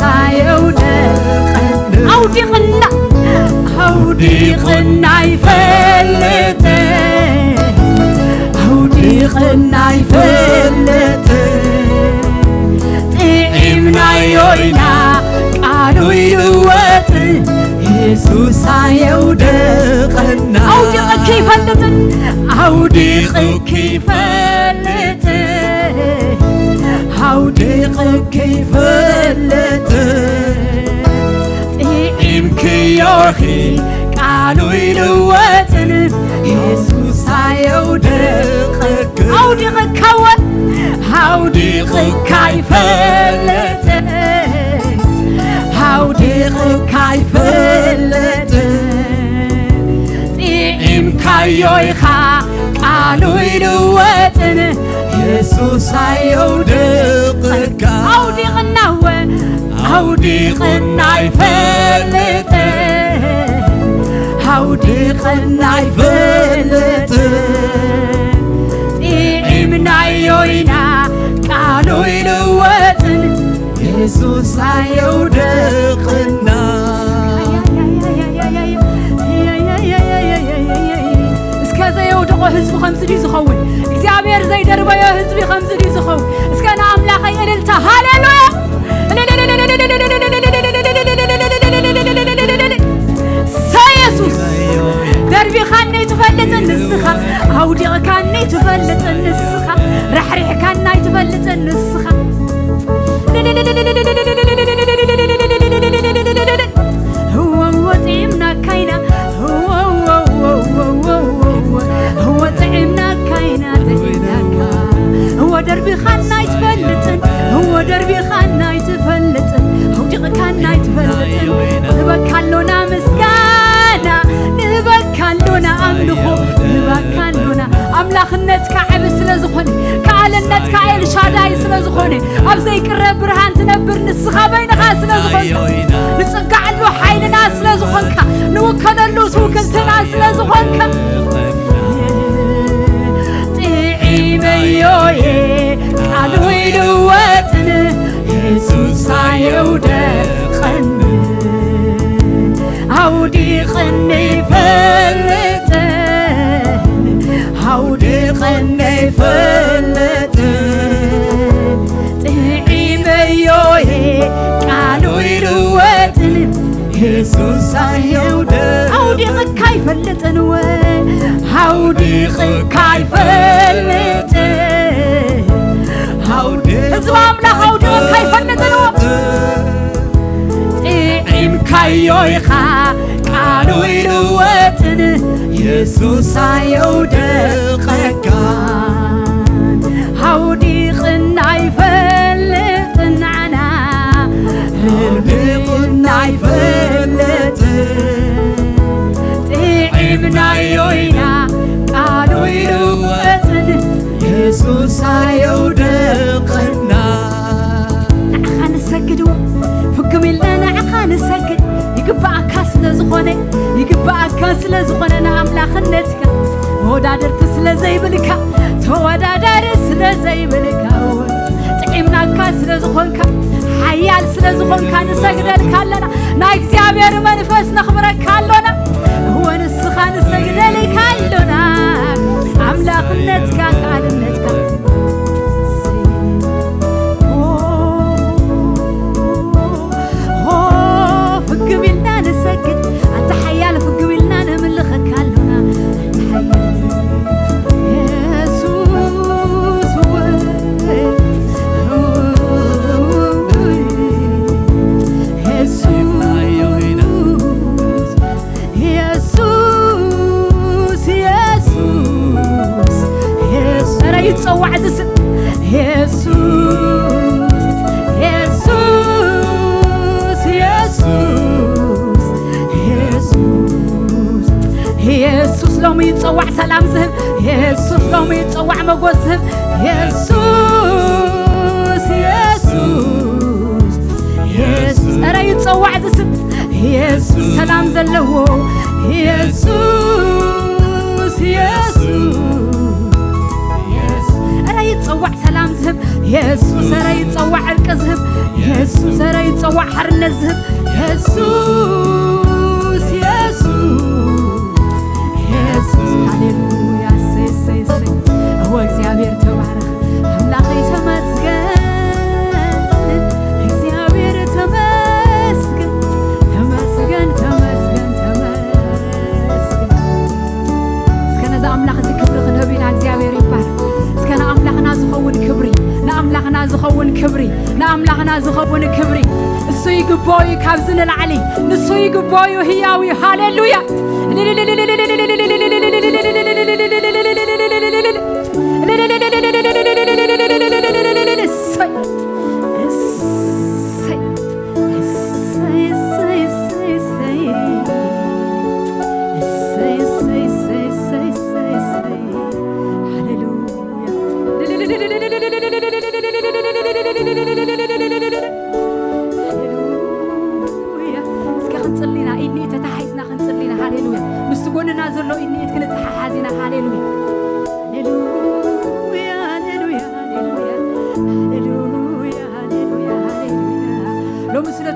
سايودة عودي غنا عودي غنا يفلته عودي غنا يفلته طعمنا يوينا قالوا يلوت يسوع سايودة غنا عودي كيف فلته عودي كيف فلته عودي كيف فلته يوخي قالوا يلوتن يسوع سايودق عودي كون عودي كيف لت عودي كيف لت إم كيوخا قالوا يلوتن يسوع سايودق عودي غناوه عودي غناي فلته عودي غناي فلته طعمنا يوينا قالوا يلوتن يسوع سايودقنا اسكا يودقو حزب خمس دي زخون እግዚአብሔር ዘይደርበዮ ህዝቢ خمس دي زخون እስከ አምላኸይ እልልታ ሃሌሉያ سيسوس دربي خاني تفلت النسخة عودي كاني تفلت النسخة رحرح كاني تفلت النسخة هو طعمنا كاينة هو طعمنا كاينة هو دربي خاني تفلت هو دربي خاني تفلت عودي كاني تفلت نبكالونا مسكانا نبكالونا أملخو نبكالونا أملاخنتك عب سلازخوني كعلنتك عيل شاداي سلازخوني أبزي كرب برهان تنبر نسخة بينها سلازخونك نسقع له حيلنا سلازخونك نوكل له سوكلتنا سلازخونك طعيميوي قالوا يلوتن يسوع سايودقن عودي غني فلته عودي غني فلته طعميوي قالوا يلوتن يسوع سايودق عودي غكاي فلتن عودي غكاي فلته عودي زوام لا عودي غكاي فلتن كيوخا قالوا يلوتن يسوع سايودقك عودي غنا يفلتن عنا عودي غنا يفلتن طعمنا يوينا قالوا يلوتن يسوع سايودقنا نعخان نسجدوا فكم لنا نعخان نسجد يقبع كاس لزخونة يقبع كاس لزخونة أملاخنتك ودادر تسل زي بلكا تودادر سل زي بلكا طعمنا كاس لزخونك حيال سل زخونك نسجد لنا نايك زيابير منفس نخبرك لنا هو نسخة نسجد لنا أملاخنتك كالنتك يسوس لوم يتصوع سلام زهب يسوس لوم يتصوع مغوز زهب يسوس يسوس يسوس أرى يتصوع زسب يسوس سلام زلو يسوس يسوس أرى يتصوع سلام زهب يسوس أرى يتصوع عرق زهب يسوس أرى يتصوع حرنا الزهب يسوس هاليلويا سي هو እግዚአብሔር ተባረክ አምላክ ተመስገን እግዚአብሔር ተመስገን እስከነዛ አምላክ ዝክብር ክንህብና እግዚአብሔር ይባረክ እስከና አምላክና ዝኸውን ክብሪ ንኣምላኽና ዝኸውን ክብሪ ንኣምላኽና ዝኸውን ክብሪ እሱ ይግባዩ ካብ ዝንላዕሊ ንሱ ይግባዩ ህያዊ ሃሌሉያ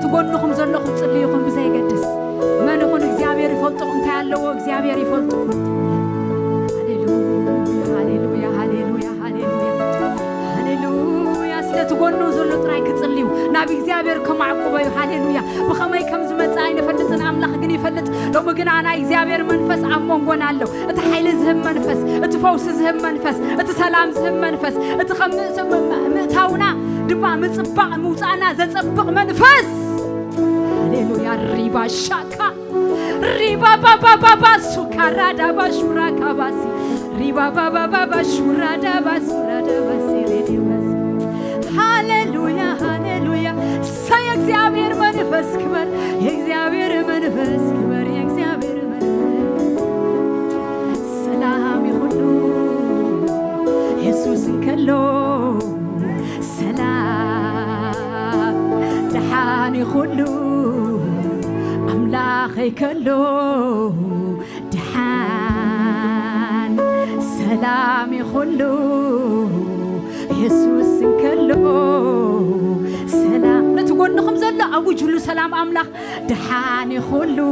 تقولكم زلكم تصليكم بزي قدس ما نكون እግዚአብሔር ይፈልጡ እንታ ያለው እግዚአብሔር ይፈልጡ ሃሌሉያ ሃሌሉያ ሃሌሉያ ሃሌሉያ ስለትጎኑ ዘሎ ጥራይ ክጽልዩ ናብ እግዚአብሔር ከማዕቆበዩ ሃሌሉያ በከመይ ከም ዝመጻ ይፈልጥና አምላክ ግን ይፈልጥ ሎሞ ግን አና እግዚአብሔር መንፈስ አሞንጎና አለው እቲ ኃይል ዝህብ መንፈስ እቲ ፈውስ ዝህብ መንፈስ እቲ ሰላም ዝህብ መንፈስ እቲ ከምጽ ምታውና ድማ ምጽባቅ ሙጻና ዘጸብቅ መንፈስ ሃሌሉያ ሪባ ሻካ ሪባ ባባ ሱካራ ዳባ ሹራ ካባሲ ሪባ ባባ ሹራ ዳባ ሱራ ዳባሲ ሬዲባሲ ሃሌሉያ ሃሌሉያ ሳይ እግዚአብሔር መንፈስ ክበር የእግዚአብሔር መንፈስ ክበር የእግዚአብሔር መንፈስ ሰላም ይሁኑ ኢየሱስን ከሎ ሰላም ደሃን ይሁኑ أملاخي كله دحان سلامي خلو يسوس كله سلام لا تقول نخم زلا أوجه له سلام أملاخ دحاني خلو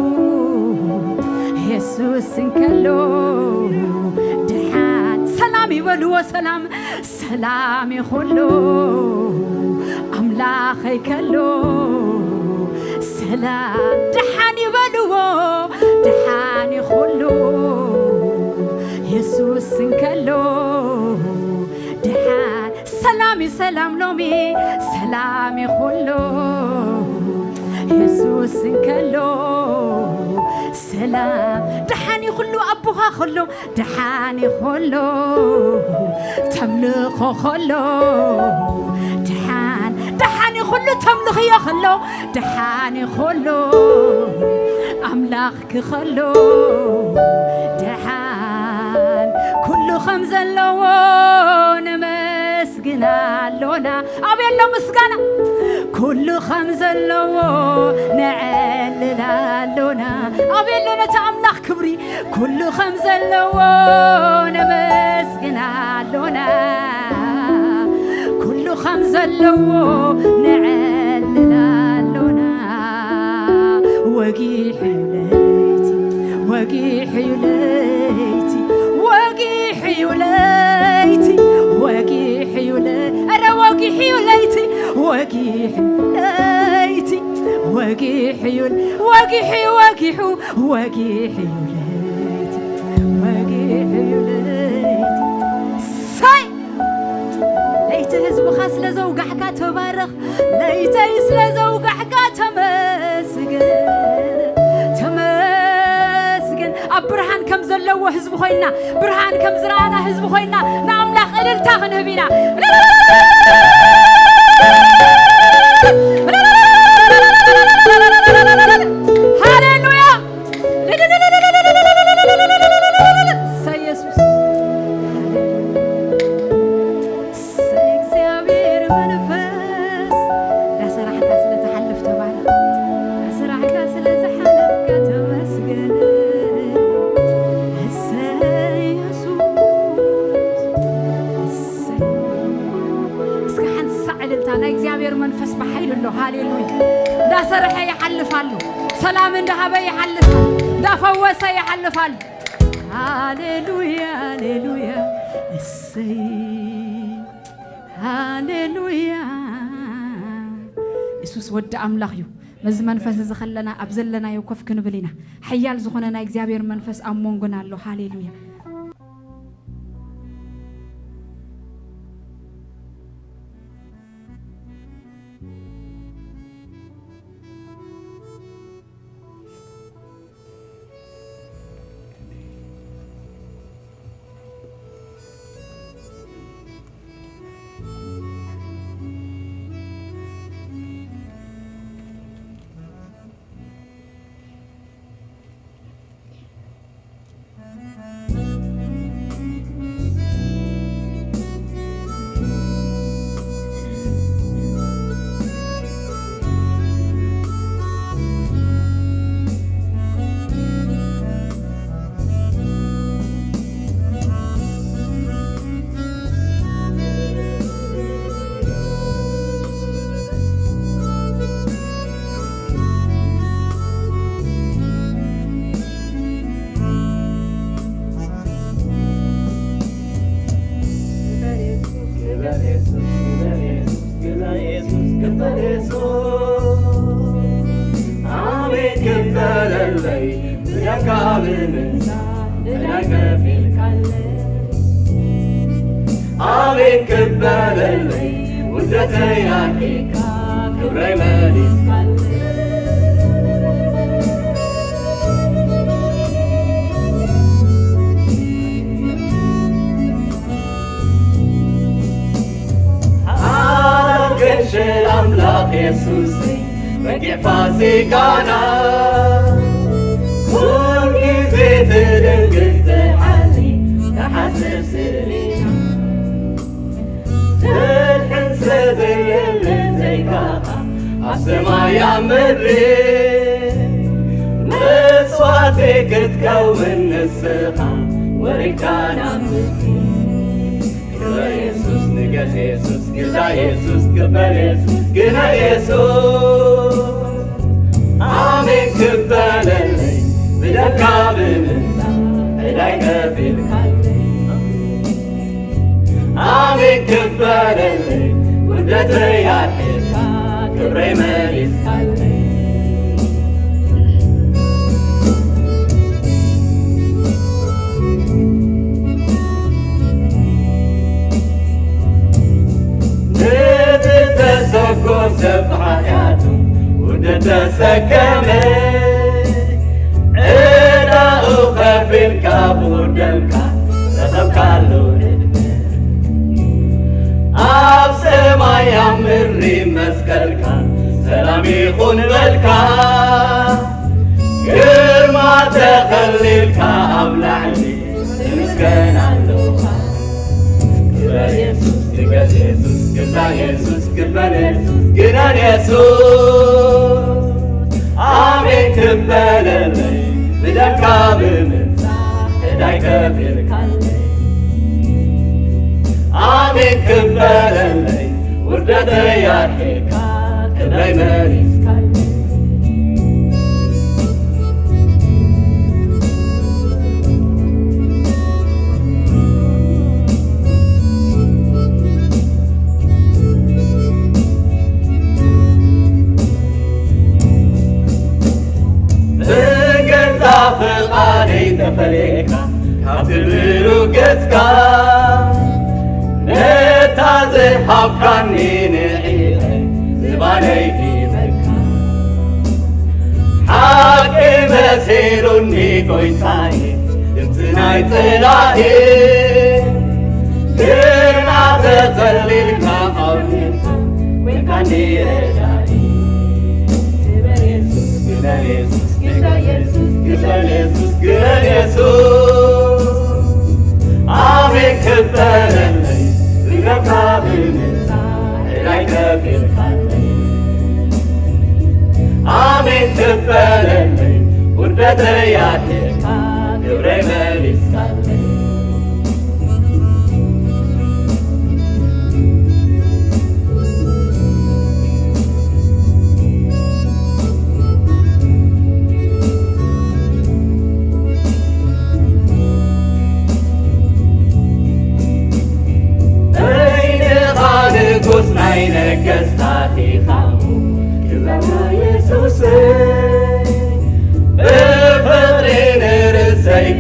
يسوس كله دحان سلامي ولو سلام سلامي خلو أملاخي كله سلام دحاني بلو دحاني خلو يسوس كلو دحان سلامي سلام لومي سلامي خلو يسوس كلو سلام دحاني خلو أبوها خلو دحاني خلو تملخو خلو دحاني خلو تملخ يا خلو دحاني خلو أملاخك خلو دحان كل خمزة لون مسقنا لونا أبي الله مسقنا كل خمزة لون نعلنا لونا أبي الله تعملخ كبري كل خمزة لون مسقنا لونا كل خمزة لو نعلنا لنا وقيح يوليتي وقيح يوليتي وقيح يوليتي وقيح يوليتي أنا وقيح يوليتي وقيح يوليتي وقيح يوليتي وقيح وقيح وقيح يوليتي وقيح يوليتي ساي ليت هزب خاص لزوجحك تبارخ ليت يس لزوجحك تمسجن أبرهان كم زلوا هزب خوينا برهان كم زرعنا هزب خوينا نعم لا خلل تاخن هبينا هاليلويا سيسوس منفس بحيل له هاليلويا دا سرح يحلفالو سلام اندهبه يحلفال دا فوسه يحلفال هاليلويا هاليلويا السي هاليلويا يسوس ود أملاخيو مز منفس زخلنا أبزلنا يوقف كنبلينا حيال زخنا إجزابير منفس أمونغنا له هاليلويا آمين كبال اللي ودتي عليك كبري ماليس كنش الأملاك يسوسي بقي فاسي كانا كل جزيت دنقز تحلي تحسب سرينا تنسد اللي زيكاها عالسما يا مري نسواتك تكون السخا وريكانا مكي كلا يسوس نقاش يسوس كلا يسوس كبال يسوس كلا يسوس آمين كبال اللي بدكا بمنسا إليك في الخلي آمين كبال اللي ودتي يا حيكا كبري ماليس خلي تسكر سبحياته وتتسكمت إلى أخف الكابور دمكا رخبكا له أب سما يمري مسكركا سلام يخون بالكا كرما تخليلكا أبلعني مسكن اللوخا كبر يسوس كبر يسوس كبر يسوس كبر يسوس كبر يسوس آمين كبر اللي بدكا بمنسا إدايك في الكلي آمين كبر اللي وردتي يا حيكا كبري ماليس كلي تفليكا كاتبلو قسكا نتازي حبكاني نعيلي زباني في بكا حاكي مسيروني كويتاي انتناي تلاهي كرنا تتليلكا قوليكا ويكاني رجالي كبر يسوس كبر يسوس كبر يسوس كبر يسوس كبر يسوس آمين كبر اللي بدكا بمنسا إليك في الخلي آمين كبر اللي وردتي يا حيكا كبري ماليس خلي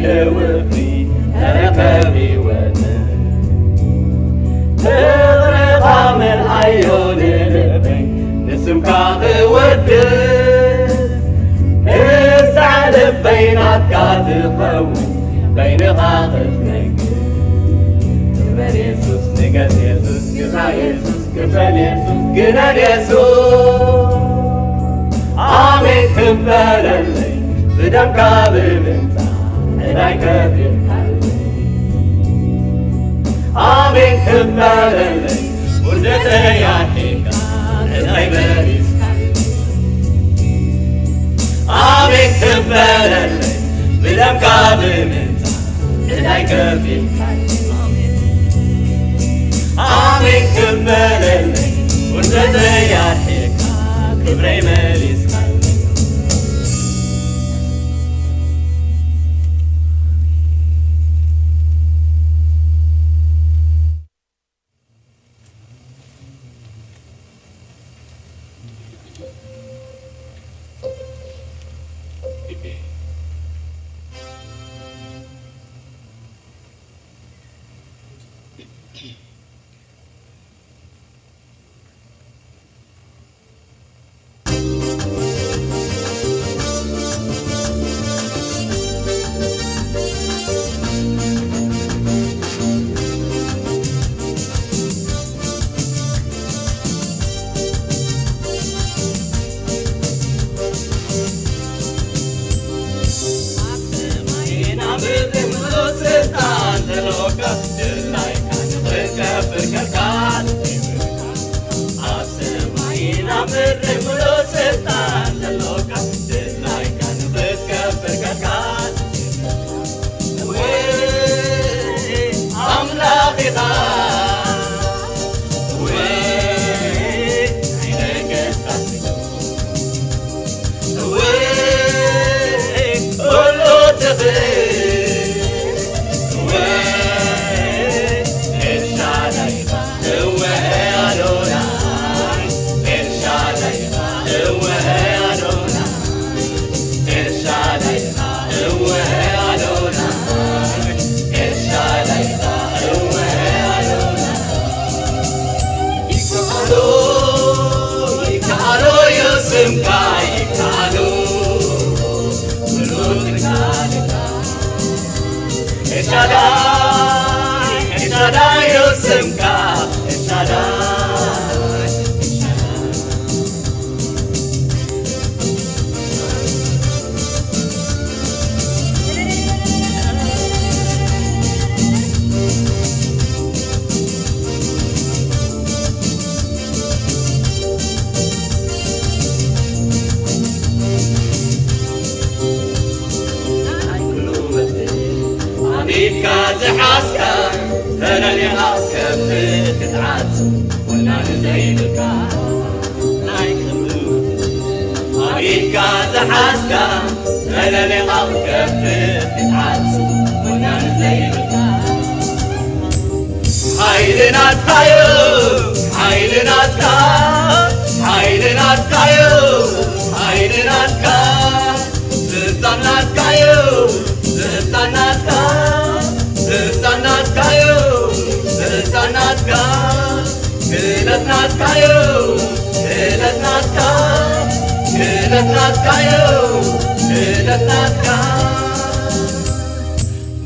لوفي تركبي ودن تغرق من عيون لبي نسمك غودن اسعد بيناتك تخون بينها غفنك كبر يسوس نقص يسوس قطع يسوس كفل يسوس قنال يسوس آمين كبر اللي بدمك بمنزع إليك في قلبي آمين كبر اللي وردت يحيك إليك بريس آمين كبر اللي بدمك بمنزع إليك في قلبي آمين كبر اللي وردت يحيك كبري ماليس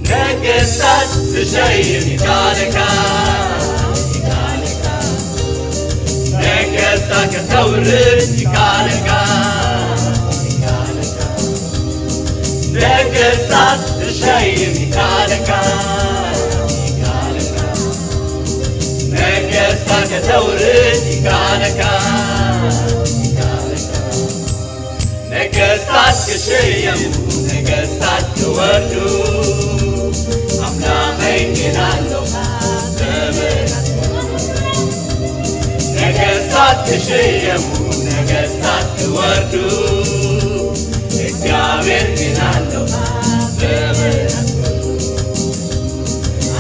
ነገስታት ትሸይም ይካልካ ነገስታት ከተውርድ ይካልካ ነገስታት ትሸይም ይካልካ ነገስታት ከተውርድ ይካልካ ነገስታት ክሽየሙ ነገስታት ክወርዱ አምላከይ ይናለው ዘመናት ነገስታት ክሽየሙ ነገስታት ክወርዱ እግዚአብሔር ይናለው ዘመናት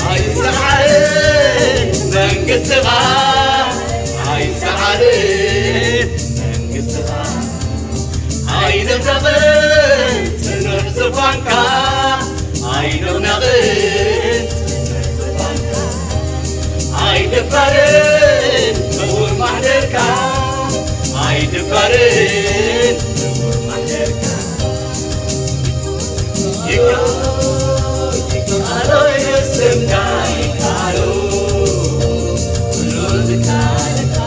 አይሰዓል መንግሥትኻ አይሰዓል መንግሥትኻ አይደብረቕን ትኑር ዝፋንካ አይደፈርን በውር ማህደርካ አይደፈርን በውር ማህደርካ ይካሎ የስምካ ይካሎ ሁሉን ዝካለካ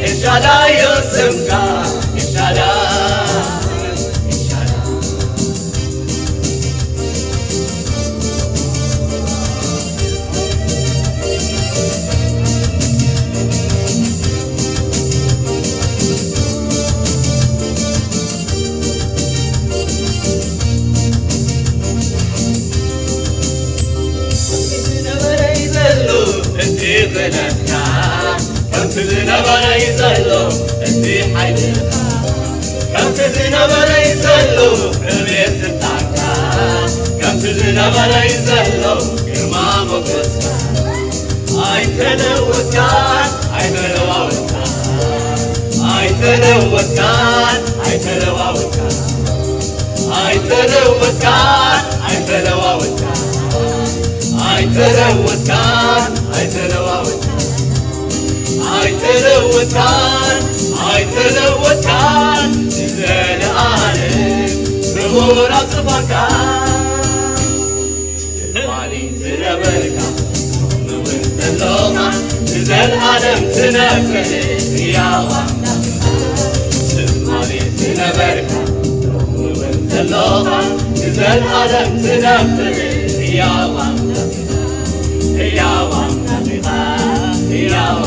የሻዳይ የስምካ የሻዳይ كم تزنبر يزلو انتي حيلها كم تزنبر يزلو البيت بتاعك كم تزنبر يزلو كرما مقصة اي تلوكان اي تلوكان اي تلوكان اي تلوكان اي تلوكان اي تلوكان اي تلوكان اي تلوكان አይተለወጣን ዘለዓለም ብሙር አጽፋካ ማሊ ዝነበርካ ምውን ዘሎኻ ዘለዓለም ትነብር ሕያው ኣምላኽና ማሊ ዝነበርካ ምውን ዘሎኻ ዘለዓለም ትነብር ሕያው ኣምላኽና ሕያው ኣምላኽና ሕያው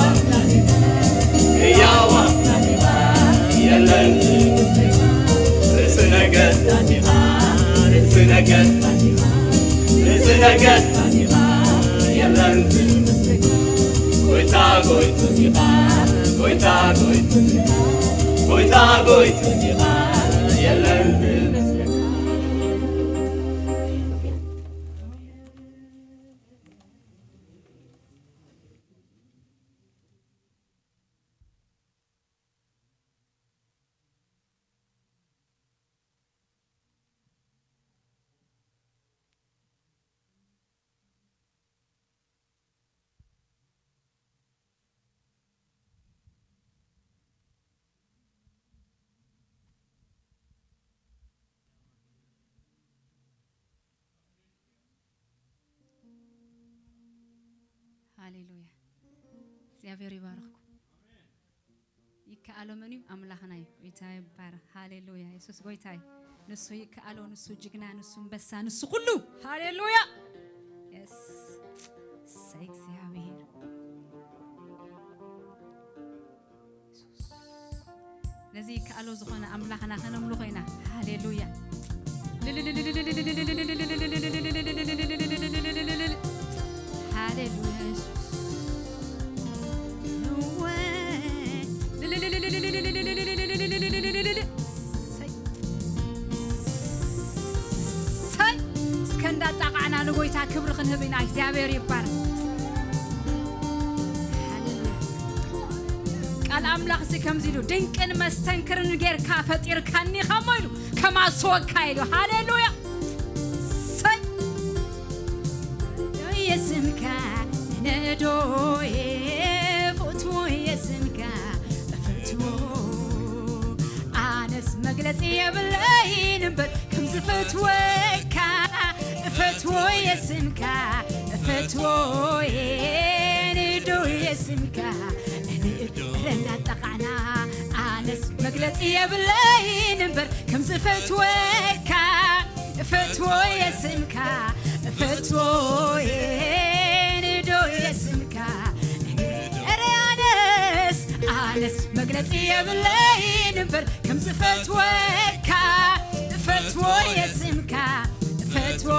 ሃሌሉያ እግዚአብሔር ይባርክኩ ይከአሎ ምንም አምላክና ጌታ ይባረክ ሃሌሉያ ኢየሱስ ጎይታይ ንሱ ይከአሎ ንሱ ጅግና ንሱ አንበሳ ንሱ ሁሉ ሃሌሉያ yes say እግዚአብሔር ነዚህ ይከአሎ ዝኾነ አምላክና ከነምሉ ኮይና ሃሌሉያ ንጎይታ ክብር ክንህብና እግዚአብሔር ይባረክ ቃል አምላክ ሲከምዚሉ ድንቅን መስተንክርን ጌርካ ፈጢርካኒ ከመይሉ ከማስወካ ይሉ ሃሌሉያ ሰይ የስምካ ነዶዬ ፎቶ የስምካ ፈትዎ አነስ መግለጽ የብለይን በር ከምዝፈትወካ ፈትዎ የስምካ ፈትዎ ንዶ የስምካ ረናጠቃና አነስ መግለጽ የብለይን በር ከምዝፈትወካ ፈትዎ የስምካ ፈትዎ ንዶ የስምካ አነስ መግለጽ የብለይን በር ከምዝፈትወካ ፈትዎ የስምካ ፈትዎ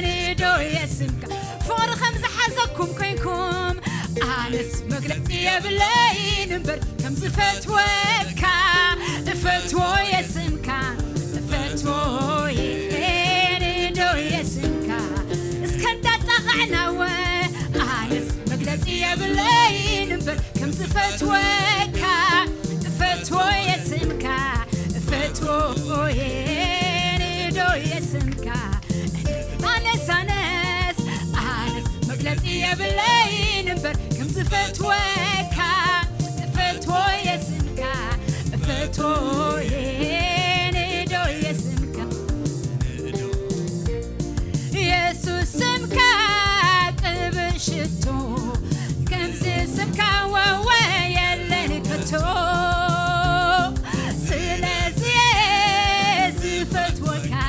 ንዶ የስምካ ፍቅሪ ከምዝሓዘኩም ኮይንኩም ኣነስ መግለጽ የብለይን በር ከምዝፈትወካ ፈትዎ የስምካ ፈትዎ ንዶ የስምካ እስከንዳጣቕዕናወ ኣነስ መግለጽ የብለይን በር ከምዝፈትወካ ፈትዎ የስምካ ፈትዎ يبلي نبر كم زفتوكا فتو يسمكا فتو يندو يسمكا يسوع سمكا قبشتو كم زسمكا ويلن كتو سلازي زفتوكا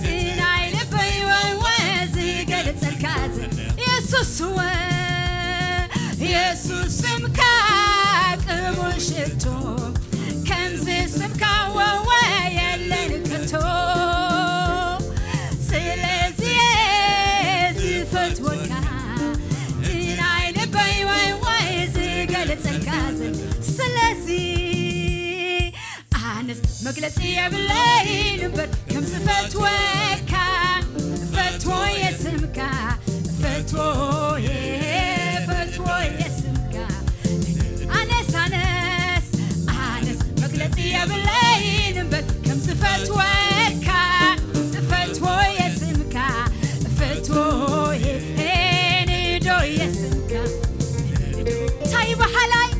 زيناي لبي وزي قلت الكاز يسوع سمكا قبشتو كم زسمكا ويلن كتو سلازي زفتوكا زيناي لبي وزي قلت الكاز سلازي أنس مقلتي يبلي نبر كم زفتوكا فتوى يسمكا فتوى يسمكا أنس مقلتي يبلي نبر كم زفتوكا فتوى يسمكا فتوى يندو يسمكا تايبة حلاي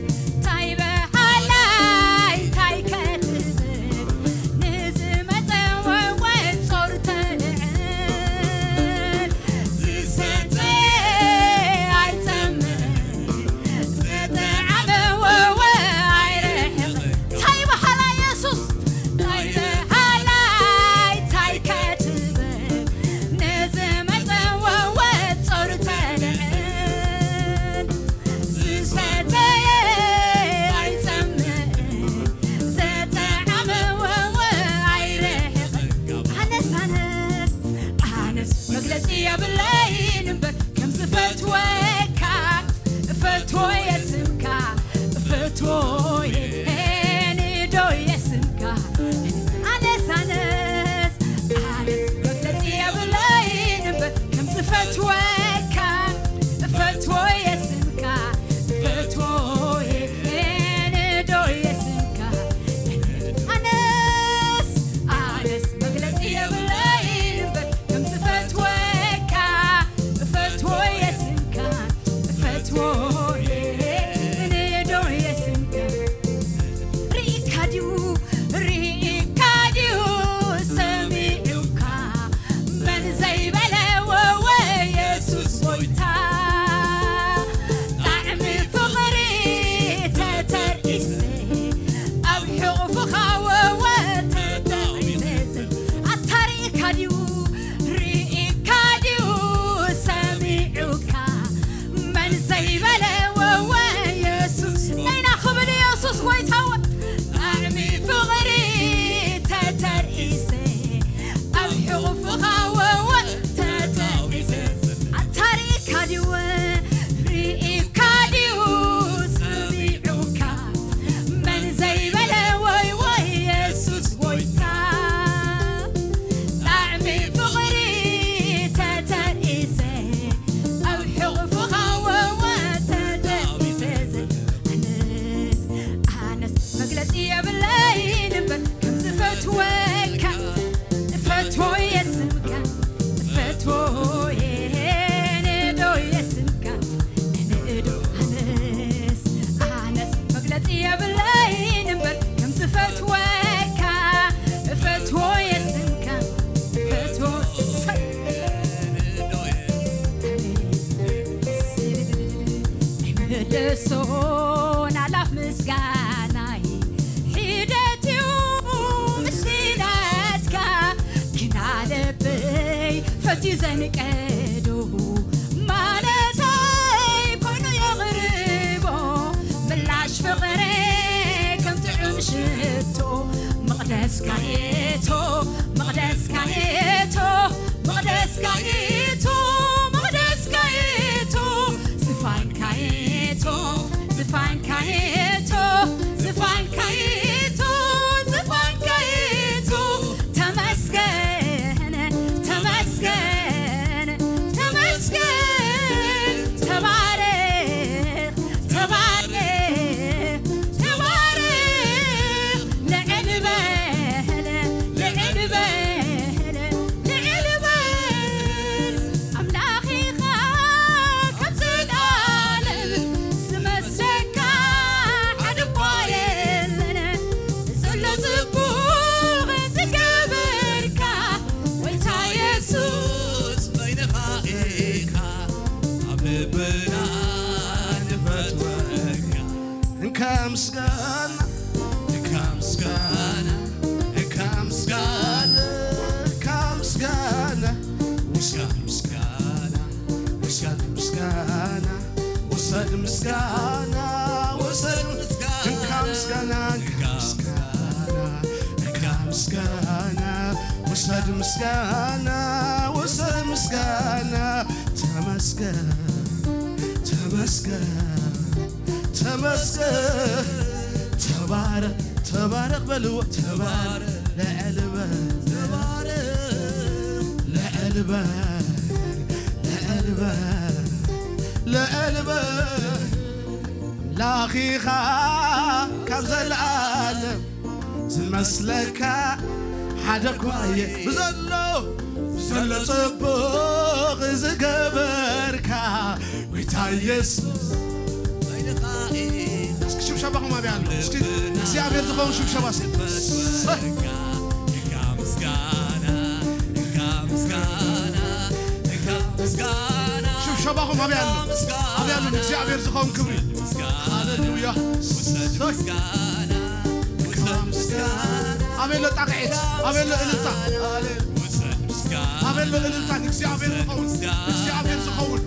لسون على مسكاناي حيدتي ومسيناتك كنا لبي فتي زنقدو مالتي كونو يغربو بلاش فقري كم تعم شتو مقدس كايتو مقدس كايتو مقدس كايتو مقدس كايتو زفان كايتو زفان كايتو زفان كايتو زفان كايتو تمسكن تمسكن تمسكن تبارك تبارك تبارك لعنبه لعنبه لعنبه ልብና ንፈትወካ እንካ ምስጋና እንካ ምስጋና እንካ ምስጋና እንካ ምስጋና ውሰድ ምስጋና ውሰድ ምስጋና ውሰድ ምስጋና ውሰድ ምስጋና እንካ ምስጋና እንካ ምስጋና ውሰድ ምስጋና ውሰድ ምስጋና ተመስገን ተመስገን ተመስገን ተባረክ ተባረክ በልዎ ተባረክ ለዕልበል ተባረክ ለዕልበል ለዕልበል ለዕልበል ላኺኻ ካብ ዘለዓለም ዝመስለካ ሓደ ኳየ ብዘሎ ጽቡቕ ዝገበርካ ጌታ ኢየሱስ ሽብሸባኹም ኣብያሉ እስኪ እግዚአብሔር ዝኸውን ሽብሸባ ሽብሸባኹም ኣብያሉ እግዚአብሔር ዝኸውን ክብሪ ሃሌሉያ አቤሎ ጣቅዒት አቤሎ እልልታ አቤሎ እልልታ እግዚአብሔር ዝኸውን እግዚአብሔር ዝኸውን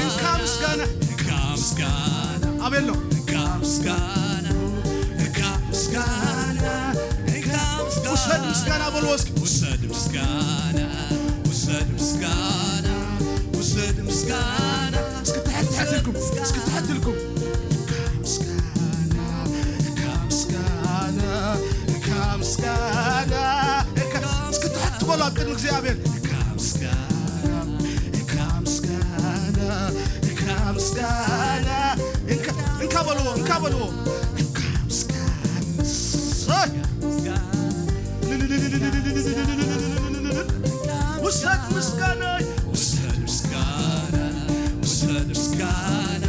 እንካ ምስጋና አቤሎ ውሰድ ምስጋና በሉ እስኪ ውሰድ ምስጋና ውሰድ ምስጋና ውሰድ ምስጋና እስኪ ተሕትልኩም እስኪ ተሕትልኩም እስኪ ተሕት በሉ ቅድሚ እግዚአብሔር ምስጋና እንካ በልዎ እንካ በልዎ ውሰድ ምስጋና ውሰድ ምስጋና ውሰድ ምስጋና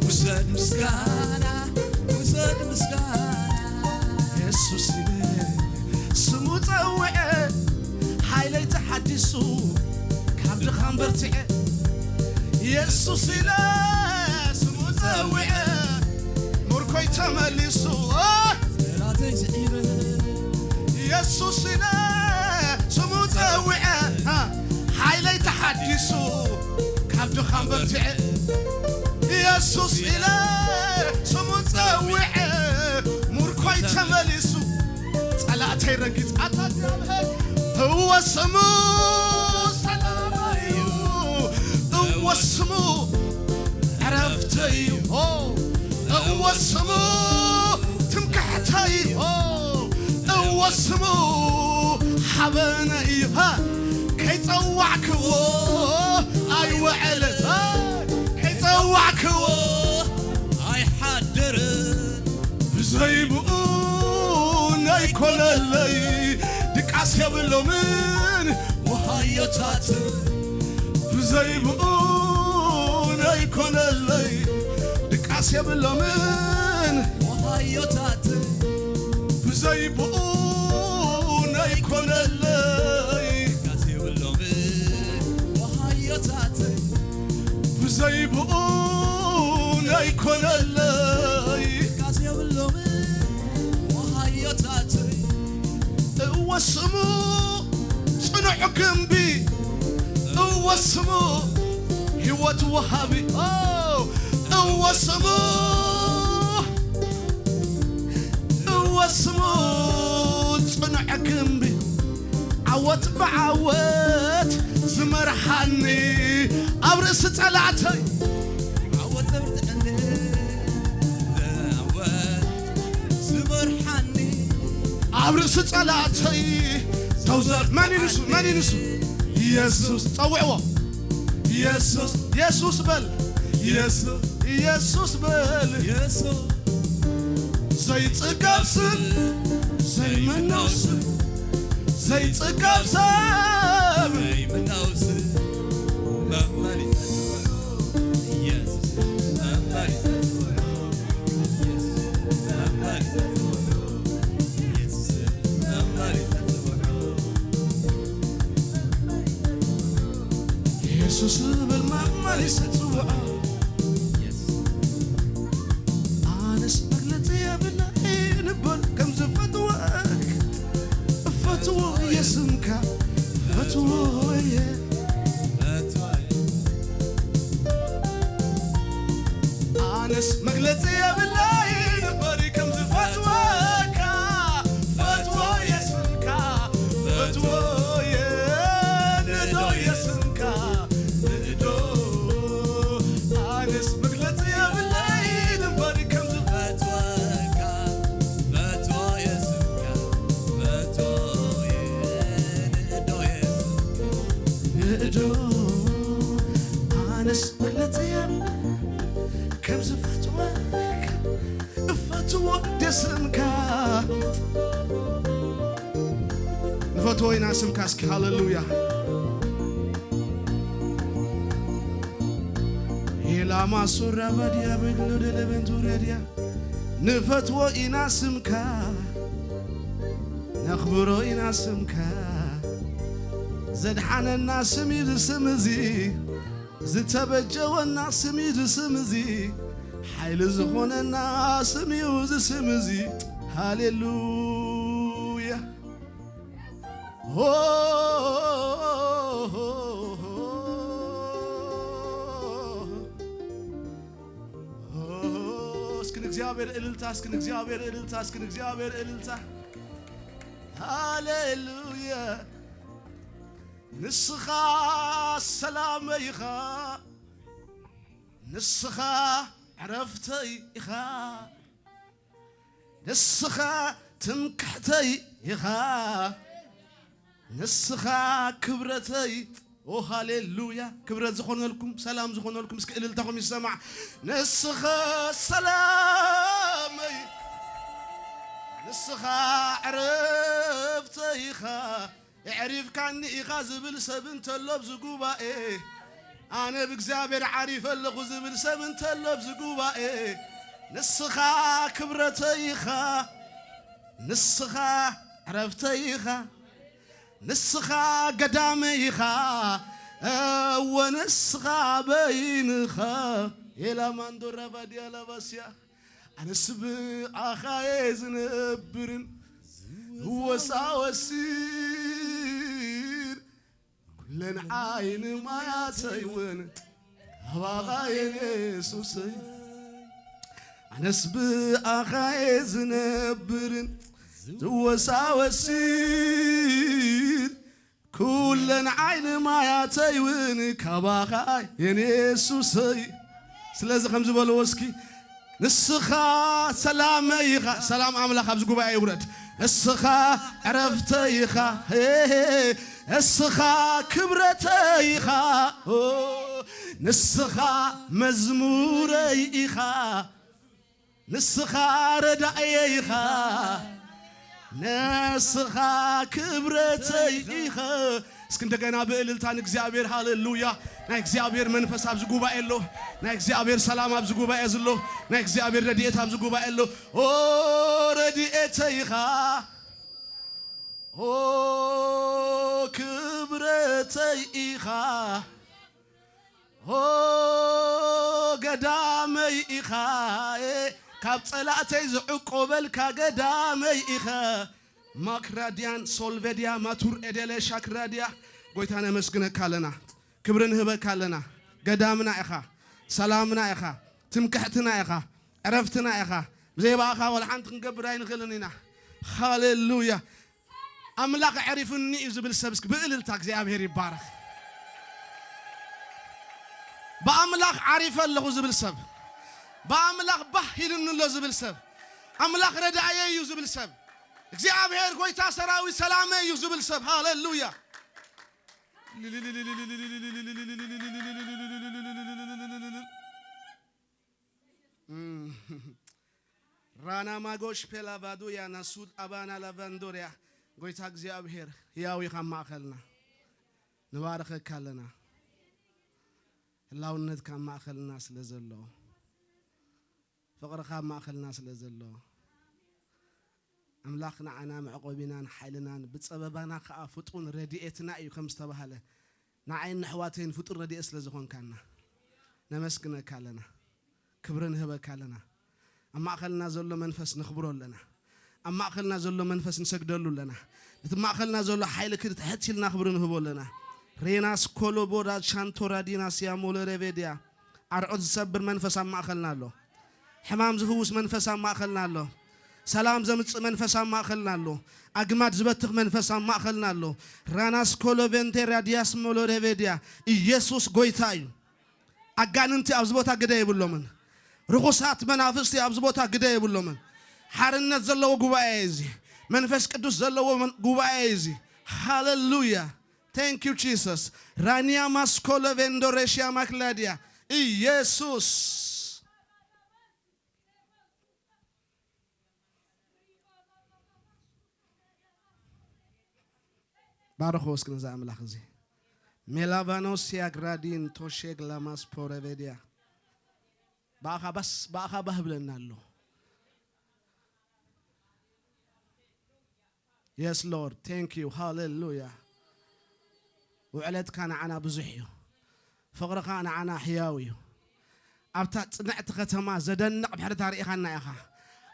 ውሰድ ምስጋና ውሰድ ምስጋና ኢየሱስ ስሙ ፀውዐ ሓይለይ ተሓዲሱ ካብ ድኻም በርቲዐ ኢየሱስ ኢለ ስሙ ፀውዐ ምርኮይ ተመሊሱ ጠላተይ ዝዒረ ኢየሱስ ኢለ ስሙ ፀውዐ ሓይለይ ተሓዲሱ ካብ ድኻም በርቲዐ ኢየሱስ ኢለ ስሙ ፀውዐ ምርኮይ ተመሊሱ ጠላተይ ረጊጽ ኣታዳምሀይ هو اسمه سلامي هو اسمه عرفتي هو اسمه تمكحتي هو اسمه حبني كي طوعك اي وعل كي طوعك اي حدر زي بقون اي كل اللي أسيبلو من وهايتات بزيبون يكون الليل دك أسيبلو من وهايتات بزيبون يكون الليل أسيبلو من وهايتات بزيبون يكون الليل أسيبلو من وهايتات هو اسمه صنع جنبي هو اسمه هوة وهابي هو اسمه هو اسمه صنع جنبي عوت بعوت زمرحني أبرس طلعتي عوت زمرحني زمرحني أبرس طلعتي توزر ماني نسو يسوس طوعوا يسوس يسوس بل يسوس بل يسوس زي تقابسن زي منوسن زي تقابسن زي منوسن ممالي يسوس ممالي ኢየሱስ بالممارس تسوع أنس مغلط يا بلاي نبل كم زفتوك فتوى يسمك فتوى أنس مغلط يا بلاي نبل كم زفتوك فتوى يسمك فتوى ندو يسمك ندو أنس مغلط يا بلاي نبل كم زفتوك فتوى يسمك فتوى ندو ندو أنس مغلط يا كم زفتوك فتوى يسمك نفتوى يناسمك اسكي هاللويا إلا ما سورة بديا بقلو دلبنتورة ديا نفتوى يناسمك نخبرو يناسمك زد حنا الناس ميد سمزي زد تبجو الناس ميد سمزي حيل زخون الناس ميوز سمزي هاليلويا اسكن እግዚአብሔር እልልታ እስክን እግዚአብሔር እልልታ እስክን እግዚአብሔር እልልታ ሃሌሉያ ንስኻ ሰላመይኻ ንስኻ عرفتي إخا نسخا تمكحتي إخا نسخا كبرتي أو هاليلويا كبرت زخون لكم سلام زخون لكم سكيل لتاهم يسمع نسخا سلامي نسخا عرفتي إخا يعرف كاني إخا زبل سبن تلب زقوبا إيه أنا بإግዚአብሔር عارف اللغو زبل سبن تلب زقوبا إيه نسخا كبرتيخا نسخا عرفتيخا نسخا قداميخا ونسخا بينخا إلى من دور بدي لبسيا أنا سبق أخايز نبرن وساوسير كلن عين ما يسيون هواغاين يسوسي أنا سبق أخايز نبرن وساوسير كلن عين ما يسيون كباغاين يسوسي سلازي خمس بالوسكي نسخا سلاميخا سلام أملاك أبز قبائي يورد نسخا عرفتيخا نسخا كبرتيخا نسخا مزموريخا نسخا ردائيخا نسخا كبرتيخا اسكندقنا بإللتان እግዚአብሔር ሃሌሉያ ናይ እግዚአብሔር መንፈስ አብዝ ጉባኤ ሎ ናይ እግዚአብሔር ሰላም አብዝ ጉባኤ ዝሎ ናይ እግዚአብሔር ረድኤት አብዝ ጉባኤ ሎ ኦ ረድኤተይኻ ኦ ክብረተይኻ ኦ ገዳመይኻ ካብ ጸላእተይ ዝዕቆበልካ ገዳመይኻ ማክራዲያን ሶልቬዲያ ማቱር ኤደለ ሻክራዲያ ጎይታና መስግነካለና ክብርን ህበካለና ገዳምና ኢኻ ሰላምና ኢኻ ትምክሕትና ኢኻ ዕረፍትና ኢኻ ዘይባኻ ወልሓንቲ ክንገብር ኣይንኽእልን ኢና ሃሌሉያ ኣምላኽ ዕሪፍኒ እዩ ዝብል ሰብ እስኪ ብእልልታ እግዚአብሔር ይባረኽ በአምላኽ ዓሪፈ ኣለኹ ዝብል ሰብ በአምላኽ ባህ ኢሉንሎ ዝብል ሰብ ኣምላኽ ረዳእየ እዩ ዝብል ሰብ እግዚአብሔር ጎይታ ሰራዊት ሰላመ እዩ ዝብል ሰብ ሃሌሉያ ራና ማጎሽ ፔላቫዱ ያናሱድ አባና ላቫንዶሪያ ጎይታ እግዚአብሔር ያው ይኻማኸልና ንባረኸካለና ህላውነት ካማኸልና ስለዘሎ ፍቅርኻ ማኸልና ስለዘሎ أملاكنا عنا معقوبنا حيلنا بتصببنا خافطون رديئتنا أيو خمس تبهله نعين نحواتين فطر ردي أسل زخون كنا نمسكنا كالنا كبرن هبا كالنا أما أخلنا زلو منفس نخبرو لنا أما أخلنا زلو منفس نسجدلو لنا أما أخلنا زلو حيل كده تحتشل نخبرن هبو لنا ريناس كولو بورا شانتورا ديناس يا مول ريفيديا أرعد سبر منفس أما أخلنا له حمام زفوس منفس أما أخلنا له سلام زمت منفس أما أخلنا له أجمد زبتخ منفس أما أخلنا له راناس كولو بنتي رادياس مول ريفيديا يسوس قويتاي أجاننتي أبزبوتا قدي يبلومن رخصات منافستي أبزبوتا قدي يبلومن حارنت زلو قبائزي منفس قدوس زلو قبائزي هاللويا thank you Jesus رانيا ماسكولو فندوريشيا ماكلاديا يسوس بارخوس كنزا ملاخزي ميلافانوس ياغرادين توشيغ لاماس بوريفيديا باخا بهبلنا له yes Lord thank you hallelujah وعلت كان عنا بزحيو فقر كان عنا حياويو أبتا صنعت كتما زدنق بحر تاريخنا يا أخا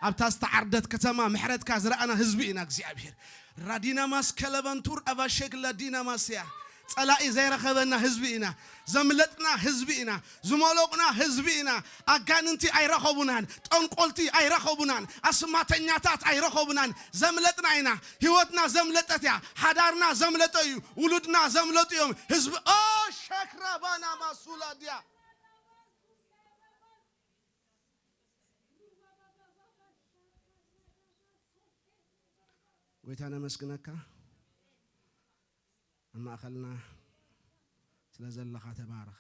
أبتا استعرضت كتما محرت كازرعنا حزبينا እግዚአብሔር رادينا ماس كلبنتور أباشك لدينا ماسيا صلاة زير خبنا حزبينا زملتنا حزبينا زمالوقنا حزبينا أجاننتي أيرخبونان تنقلتي أيرخبونان أسماتنياتات أيرخبونان زملتنا إنا هيوتنا زملتتيا حدارنا زملتيو ولدنا زملتيوم حزب شكرا بانا مسولا ديا قويتانا مسكنك أما أخلنا سلازل لخا تبارك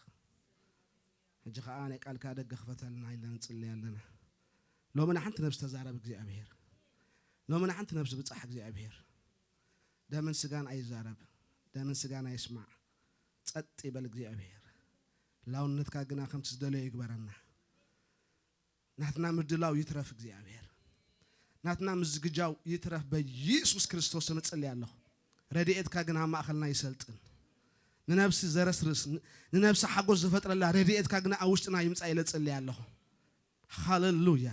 هجي خاني قال كادق خفتلنا إلا نصلي لنا لو من حنت نفس تزارب እግዚአብሔር لو من حنت نفس بصح እግዚአብሔር دمن سغان أي زارب دمن سغان أي يسمع ጸጥ ይበል እግዚአብሔር ላውነት ካግና ከምትስ ደለው ይግበረና ናትና ምድላው ይትረፍ እግዚአብሔር ናትና ምዝግጃው ይትረፍ በኢየሱስ ክርስቶስ ስም ጸልያለሁ ረድኤት ካግና ማእኸልና ይሰልጥን ንነፍስ ዘረስርስ ንነፍስ ሓጎስ ዝፈጥረላ ረድኤት ካግና አውሽጥና ይምጻ ኢለ ጸልያለሁ ሃሌሉያ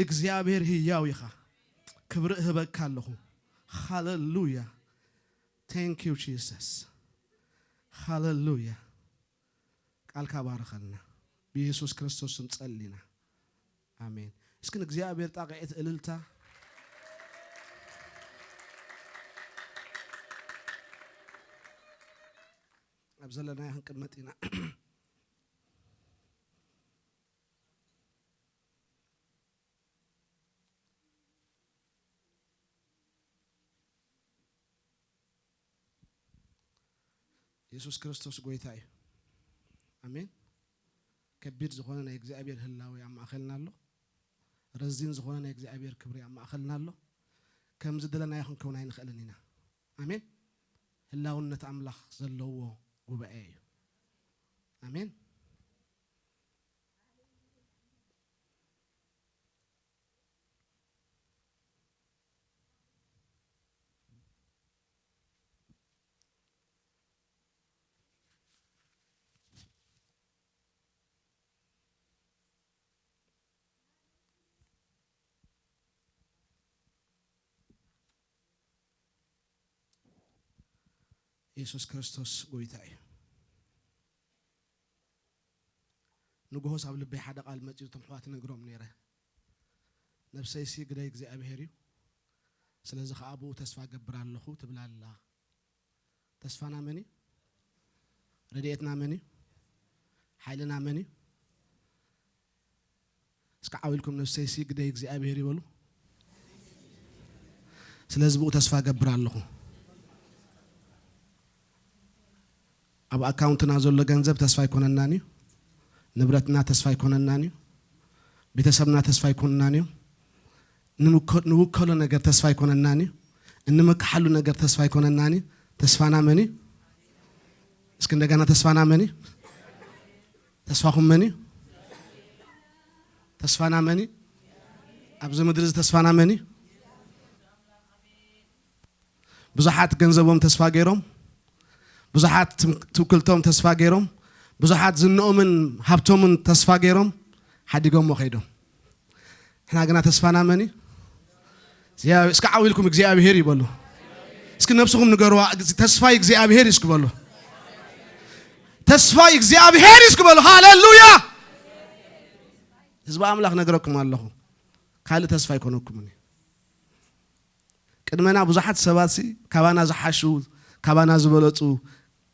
እግዚአብሔር ሕያው ይኻ ክብር ህበካለሁ ሃሌሉያ thank you Jesus ሃሌሉያ ቃል ካባረኸልና በኢየሱስ ክርስቶስ ስም ጸልይና አሜን እስኪ እግዚአብሔር ጣቃየት እልልታ أبزلنا يا هنكمتنا يسوع كريستوس قويتاي آمين كبير زخونا يجزأبير هلاوي عم أخلنا له رزين زخونا يجزأبير كبري عم أخلنا له كم زدلنا يا هنكونين خلنينا آمين هلاو نتعملخ زلوا وبقاي آمين ኢየሱስ ክርስቶስ ጎይታዬ ንጉሆ ሳብ ልቤ ሓደ ቃል መጪው ተምሕዋት ነግሮም ነይረ ነፍሰይ ሲ ግዳይ እግዚአብሔር እዩ ስለዚ ከአቡ ተስፋ ገብራለሁ ትብላላ ተስፋና መኒ ረድኤትና መኒ ኃይልና መኒ እስከ ዓውልኩም ነፍሰይ ሲ ግዳይ እግዚአብሔር ይበሉ ስለዚ ብኡ ተስፋ ገብራለሁ أب أكاونتنا زول لجنزب تسفاي كوننانيو نبرتنا تسفاي كوننانيو بيتسبنا تسفاي كوننانيو نوكلو نجار تسفاي كوننانيو إنما كحلو نجار تسفاي كوننانيو تسفانا مني اسكندجانا تسفانا مني تسفاهم مني تسفانا مني أبز مدرسة تسفانا مني بزحات جنزبهم تسفا غيرهم ብዙሓት ትውክልቶም ተስፋ ገይሮም ብዙሓት ዝንኦምን ሃብቶምን ተስፋ ገይሮም ሓዲጎም ኸይዶም ሕና ግና ተስፋና መን እስከ ዓዊልኩም እግዚአብሔር ይበሉ እስኪ ነፍስኩም ንገርዋ ተስፋይ እግዚአብሔር ይስክበሉ ተስፋይ እግዚአብሔር ይስክበሉ ሃሌሉያ ህዝብ አምላክ ነገረኩም አለኹ ካል ተስፋ ይኮነኩም ቅድመና ብዙሓት ሰባሲ ካባና ዝሓሹ ካባና ዝበለጹ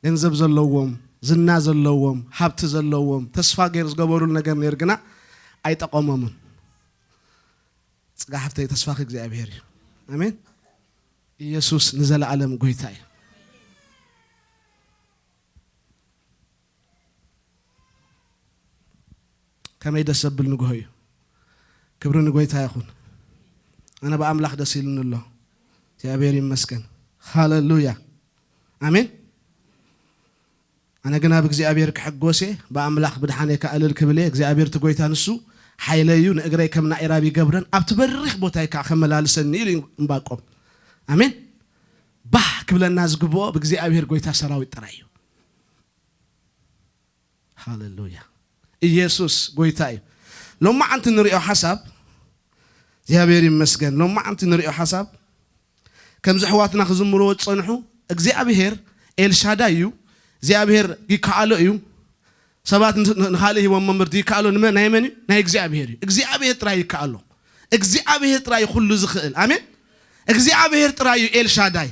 ገንዘብ ዘለዎም ዝና ዘለዎም ሃብቲ ዘለዎም ተስፋ ገይር ዝገበሩ ነገር ነርግና አይጠቆመምን ጽጋፍተይ ተስፋ እግዚአብሔር አሜን ኢየሱስ ንዘላለም ጎይታይ ከመይ ደሰብል ንጎይ ክብር ንጎይታይ ይኹን አና በአምላክ ደስ ይልንሎ እግዚአብሔር ይመስገን ሃሌሉያ አሜን أنا جناب እግዚአብሔር كحجوسي بأملاخ بدحاني كألل كبلي እግዚአብሔር تقويت نسو حيليون أجري كمنا إرابي جبران أبتبرخ بوتاي كأخمل على سنيرين مباقم آمين bah كبل الناس جبوا بእግዚአብሔር قويتها سراوي ترايو هاليلويا إيسوس قويتاي لو ما أنت نريء حساب እግዚአብሔር يمسكن لو ما أنت نريء حساب كم زحواتنا خزمرو تصنحو እግዚአብሔር ኤልሻዳዩ እግዚአብሔር ይካአሎ እዩ ሰባት ንኻልህ ወመምር ይካአሎ ንመን ናይመን ናይ እግዚአብሔር ጥራይ ይካአሎ እግዚአብሔር ጥራይ ሁሉ ዝኽእል አሜን እግዚአብሔር ጥራይ ኤልሻዳይ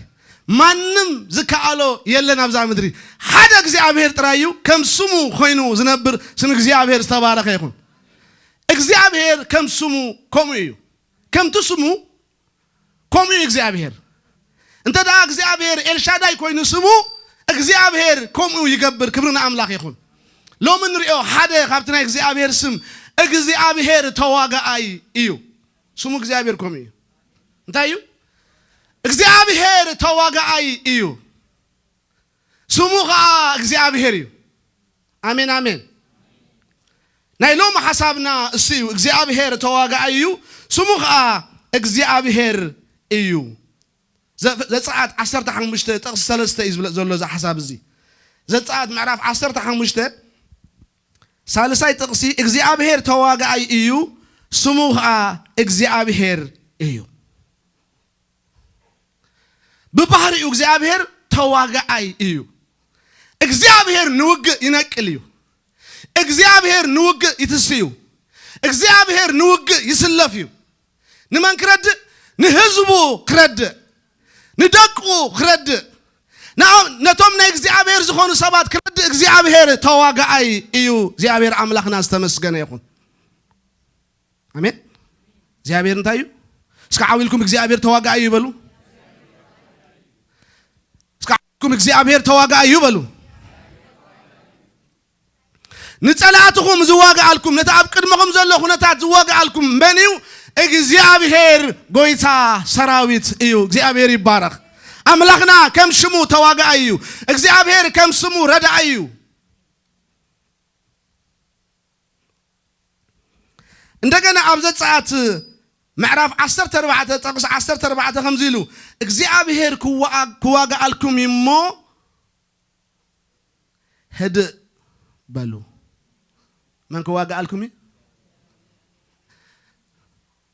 ማንም ዝካአሎ የለን አብዛ ምድሪ ሓደ እግዚአብሔር ጥራዩ ከም ስሙ ኮይኑ ዝነብር ስም እግዚአብሔር ተባረከ ይሁን እግዚአብሔር ከም ስሙ ኮሙ እዩ ከም ትስሙ ኮሙ እግዚአብሔር እንተ ዳ እግዚአብሔር ኤልሻዳይ ኮይኑ ስሙ እግዚአብሔር ኮሙ ይገብር ክብርና አምላክ ይሁን ሎምን ሪኦ ሓደ ካብትና እግዚአብሔር ስም እግዚአብሔር ተዋጋአይ እዩ ስሙ እግዚአብሔር ኮሙ እዩ እንታዩ እግዚአብሔር ተዋጋአይ እዩ ስሙ እግዚአብሔር እዩ አሜን አሜን ናይ ሎም ሐሳብና እስዩ እግዚአብሔር ተዋጋአይ እዩ ስሙ እግዚአብሔር እዩ ዘጻአት 15 ጥቅስ 3 ዘሎ ዛ ሐሳብ እዚ ዘጻአት ምዕራፍ 15 ሳልሳይ ጥቅሲ እግዚአብሔር ተዋጋአይ እዩ ስሙ እግዚአብሔር እዩ በባህሪው እግዚአብሔር ተዋጋአይ እዩ እግዚአብሔር ንውግ ይነቅል እዩ እግዚአብሔር ንውግ ይትስዩ እግዚአብሔር ንውግ ይስለፍ እዩ ንማን ክረድ ንህዝቡ ክረድ ندق خرد نعم نتوم እግዚአብሔር ዝኾኑ ሰባት ክረድ እግዚአብሔር ተዋጋአይ እዩ እግዚአብሔር አምላክና ዝተመስገነ ይኹን አሜን እግዚአብሔር እንታዩ እስከ ዓዊልኩም እግዚአብሔር ተዋጋአይ ይበሉ እስከ ዓዊልኩም እግዚአብሔር ተዋጋአይ ይበሉ ንጸላትኩም ዝዋጋአልኩም ነታብ ቅድመኩም ዘሎ ሁነታት ዝዋጋአልኩም በኒው እግዚአብሔር ጎይታ ሰራዊት እዩ እግዚአብሔር ይባረክ አምላክና ከም ስሙ ተዋጋአይ እዩ እግዚአብሔር ከም ስሙ ረዳአይ እዩ እንደገና ኣብ ዘጻአት ምዕራፍ 14 ጥቅስ 14 ከምዚ ኢሉ እግዚአብሔር ክዋጋአልኩም ይሞ ሄድ በሉ ማን ክዋጋአልኩም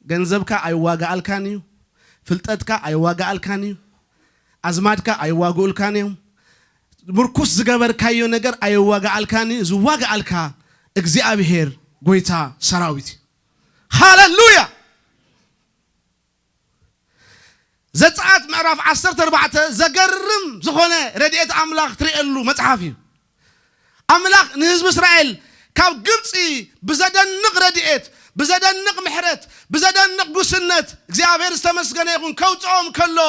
ገንዘብካ አይዋጋአልካን እዩ ፍልጠትካ አይዋጋአልካን እዩ አዝማድካ አይዋጋአልካን እዩ ምርኩስ ዝገበርካዮ ነገር አይዋጋአልካን እዩ ዝዋጋአልካ እግዚአብሔር ጎይታ ሰራዊት ሃሌሉያ ዘጻአት ምዕራፍ 14 ዘገርም ዝኾነ ረድኤት አምላክ ትሪኤሉ መጽሐፍ እዩ አምላክ ንህዝብ እስራኤል ካብ ግብጽ ብዘደንቅ ረድኤት بزدنق محرت بزدنق قسنت እግዚአብሔር استمسገነ ይሁን ከውጾም ከሎ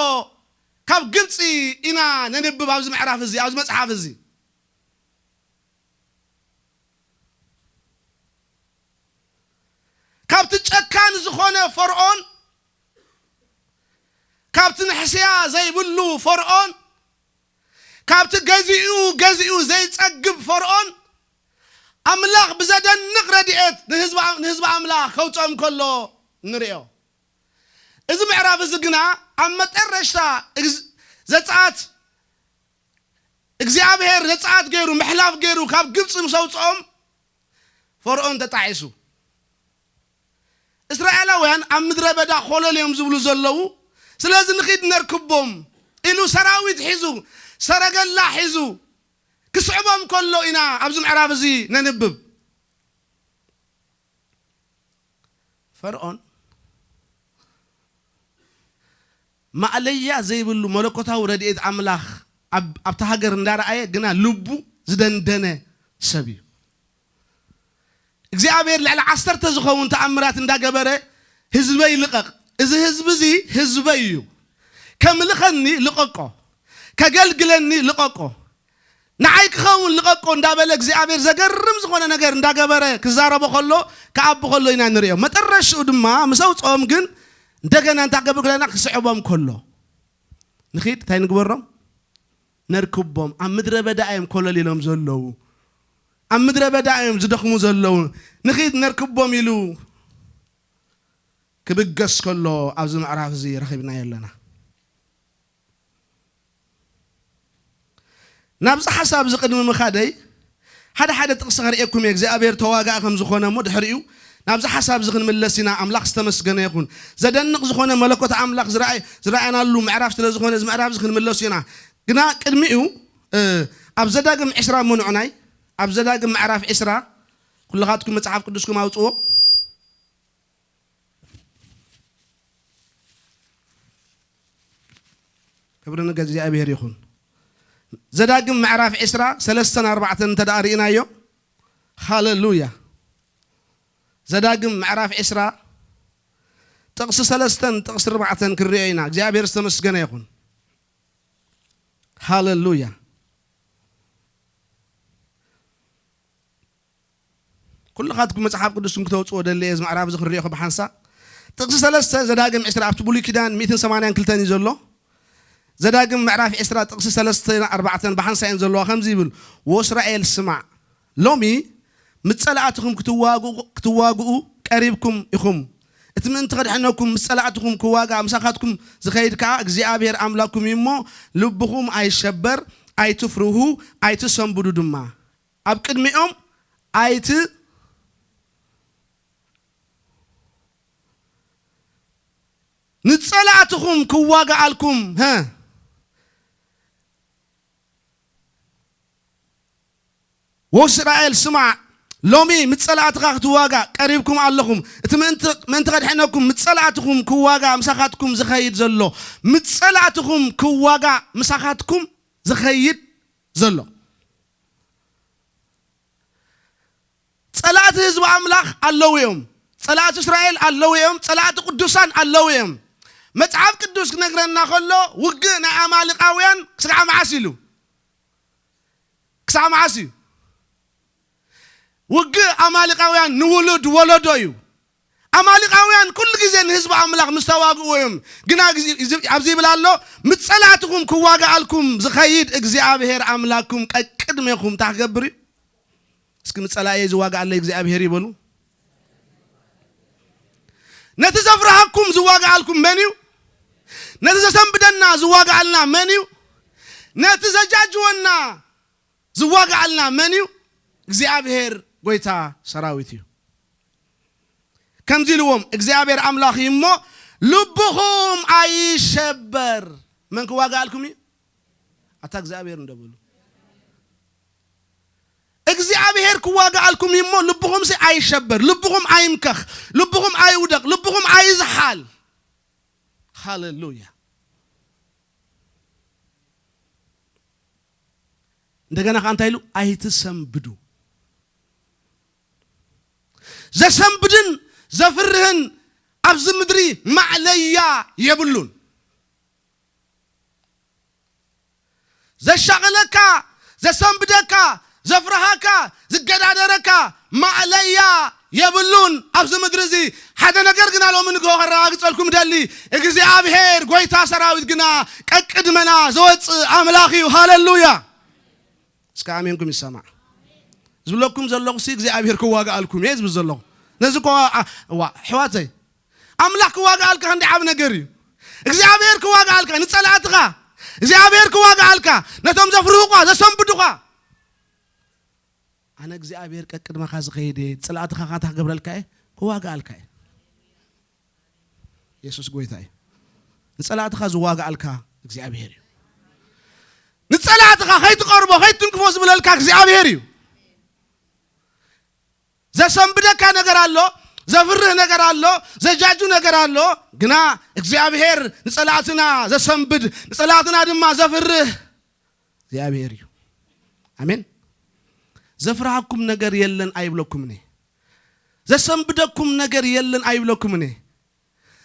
ካብ ግብጽ ኢና ነንብብ ኣብዚ ምዕራፍ እዚ ኣብዚ መጽሐፍ እዚ ካብቲ ጨካን ዝኾነ ፈርዖን ካብቲ ንሕስያ ዘይብሉ ፈርዖን ካብቲ ገዚኡ ዘይጸግብ ፈርዖን አምላክ بزدنق ረድኤት ንህዝብ አምላክ ከውጾም ከሎ ንሪኦ እዚ ምዕራፍ እዚ ግና ኣብ መጨረሻ ዘጻአት እግዚአብሔር ነጻት ገይሩ محلاف ገይሩ ካብ ግብጽ ምሰውጾም ፈርዖን ተጣይሱ እስራኤላውያን ኣብ ምድረ በዳ ኾለልዮም ዝብሉ ዘለው ስለዚህ ንኺድ ነርክቦም ኢሉ ሰራዊት ሒዙ ሰረገላ ሒዙ ክስዕቦም ከሎ ኢና ኣብዚ ምዕራብ እዚ ነንብብ ፈርዖን ማዕለያ ዘይብሉ መለኮታዊ ረድኤት አምላኽ ኣብታ ሃገር እንዳረአየ ግና ልቡ ዝደንደነ ሰብ እዩ እግዚአብሔር ልዕሊ 10 ዝኸውን ተኣምራት እንዳገበረ ህዝበይ ልቀቕ እዚ ህዝብ እዚ ህዝበይ እዩ ከምልኸኒ ልቀቆ ከገልግለኒ ልቀቆ ንዓይ ክኸውን ልቀቆ እንዳበለ እግዚአብሔር ዘገርም ዝኾነ ነገር እንዳገበረ ክዛረቦ ከሎ ከኣብ ከሎ ኢና ንሪኦ መጨረሻው ድማ ምሰውጾም ግን እንደገና እንታገብር ከለና ክስዕቦም ከሎ ንኺድ ታይ ንግበሮም ነርክቦም ኣብ ምድረ በዳ እዮም ኮለሊሎም ዘለው ኣብ ምድረ በዳ እዮም ዝደኽሙ ዘለው ንኺድ ነርክቦም ኢሉ ክብገስ ከሎ ኣብዚ ምዕራፍ እዚ ረኺብና የለና ናብዚ ሓሳብ ዝቅድሚ ምኻደይ ሓደ ጥቕሲ ከርእየኩም እግዚአብሔር ተዋጋእ ከም ዝኾነ ሞ ድሕሪኡ ናብዚ ሓሳብ ዝክንምለስ ኢና ኣምላኽ ዝተመስገነ ይኹን ዘደንቕ ዝኾነ መለኮት ኣምላኽ ዝረአየናሉ ምዕራፍ ስለ ዝኾነ እዚ ምዕራፍ ዝክንምለስ ኢና ግና ቅድሚኡ ኣብ ዘዳግም 20 መንዑናይ ኣብ ዘዳግም ምዕራፍ 20 ኩልኻትኩም መጽሓፍ ቅዱስኩም ኣውጽዎ ክብሪ ንእግዚአብሔር ይኹን ዘዳግም ምዕራፍ 20 3-4 ተዳሪእናዮ ሃሌሉያ ዘዳግም ምዕራፍ 20 ጥቅስ 3 ጥቅስ 4 ክርኢና ኢና እግዚአብሔር ዝተመስገነ ይኹን ሃሌሉያ ኩልኻትኩም መጽሓፍ ቅዱስኩም ክተውጽዎ ደልየ እዚ ምዕራፍ እዚ ክርኢኹ ብሓንሳ ጥቅስ 3 ዘዳግም 20 ኣብቲ ብሉይ ኪዳን 182 እዩ ዘሎ ዘዳግም ምዕራፍ 20 ጥቅስ 3-4 ብሓንሳ እዩ ዘሎ ከምዚ ይብል ወእስራኤል ስማዕ ሎሚ ምጸላእትኩም ክትዋግኡ ቀሪብኩም ኢኹም እቲ ምእንቲ ከድሕነኩም ምጸላእትኩም ክዋጋ ምሳኻትኩም ዝኸይድ ከዓ እግዚአብሔር ኣምላክኩም እሞ ልብኹም ኣይሸበር ኣይትፍርሁ ኣይትሰንብዱ ድማ ኣብ ቅድሚኦም ንጸላእትኩም ክዋጋኣልኩም ወእስራኤል ስማዕ ሎሚ ምጸላእትኻ ክትዋጋ ቀሪብኩም ኣለኹም እቲ ምእንቲ ከድሕነኩም ምጸላእትኩም ክዋጋ ምሳኻትኩም ዝኸይድ ዘሎ ምጸላእትኩም ክዋጋ ምሳኻትኩም ዝኸይድ ዘሎ ጸላእቲ ህዝቢ ኣምላኽ ኣለዉ እዮም ጸላእቲ እስራኤል ኣለዉ እዮም ጸላእቲ ቅዱሳን ኣለዉ እዮም መጽሓፍ ቅዱስ ክነግረና ከሎ ውግእ ናይ ኣማልቃውያን ክሳዕ መዓስ ኢሉ ክሳዕ መዓስ እዩ ውግእ ኣማልቃውያን ንውሉድ ወለዶ እዩ ኣማልቃውያን ኩሉ ግዜ ንህዝቢ ኣምላኽ ምስተዋግኡ እዮም ግና ኣብዚ ይብል ኣሎ ምጸላእትኩም ክዋጋኣልኩም ዝኸይድ እግዚአብሔር ኣምላክኩም ቀቅድሜኹም ታክገብር እዩ እስኪ ምጸላእየ ዝዋጋኣለ እግዚአብሔር ይበሉ ነቲ ዘፍርሃኩም ዝዋጋኣልኩም መን እዩ ነቲ ዘሰንብደና ዝዋጋኣልና መን እዩ ነቲ ዘጃጅወና ዝዋጋኣልና መን እዩ እግዚአብሔር ጎይታ ሰራዊት እዩ ከምዚ ኢልዎም እግዚአብሔር ኣምላኽ እሞ ልብኹም ኣይሸበር መን ክዋጋኣልኩም እዩ ኣታ እግዚአብሔር እንደበሉ እግዚአብሔር ክዋጋኣልኩም እሞ ልብኹም ኣይሸበር ልብኹም ኣይምከኽ ልብኹም ኣይውደቕ ልብኹም ኣይዝሓል ሃሌሉያ እንደገና ከ እንታይ ኢሉ ኣይትሰንብዱ ዘሰንብድን ዘፍርህን ኣብዚ ምድሪ ማዕለያ የብሉን ዘሻቕለካ ዘሰንብደካ ዘፍርሃካ ዝገዳደረካ ማዕለያ የብሉን ኣብዚ ምድሪ እዚ ሓደ ነገር ግና ሎሚ ንግሆ ከረጋግፀልኩም ደሊ እግዚአብሔር ጎይታ ሰራዊት ግና ቀቅድመና ዘወፅእ ኣምላኽ እዩ ሃሌሉያ እስከ ኣሜንኩም ይሰማዕ ዝብለኩም ዘለኹ እግዚአብሔር ክዋጋኣልኩም እየ ዝብል ዘለኹ ነዚ እኮ ኣሕዋተይ ኣምላኽ ክዋጋኣልካ ክንደይ ዓብ ነገር እዩ እግዚአብሔር ክዋጋኣልካ ንጸላእትኻ እግዚአብሔር ክዋጋዓልካ ነቶም ዘፍርሁኻ ዘሰንብዱኻ ኣነ እግዚአብሔር ቀቅድመኻ ዝኸይደ ጽላእትኻ ኻታ ክገብረልካ ክዋጋዓልካ ኢየሱስ ጎይታ እዩ ንጸላእትኻ ዝዋጋዓልካ እግዚአብሔር እዩ ንጸላእትኻ ከይትቀርቦ ከይትንክፎ ዝብለልካ እግዚአብሔር እዩ ዘሰንብደካ ነገር ኣሎ ዘፍርህ ነገር ኣሎ ዘጃጁ ነገር ኣሎ ግና እግዚአብሔር ንጸላእትና ዘሰንብድ ንጸላእትና ድማ ዘፍርህ እግዚአብሔር እዩ አሜን ዘፍርሃኩም ነገር የለን አይብለኩም እኔ ዘሰንብደኩም ነገር የለን አይብለኩም እኔ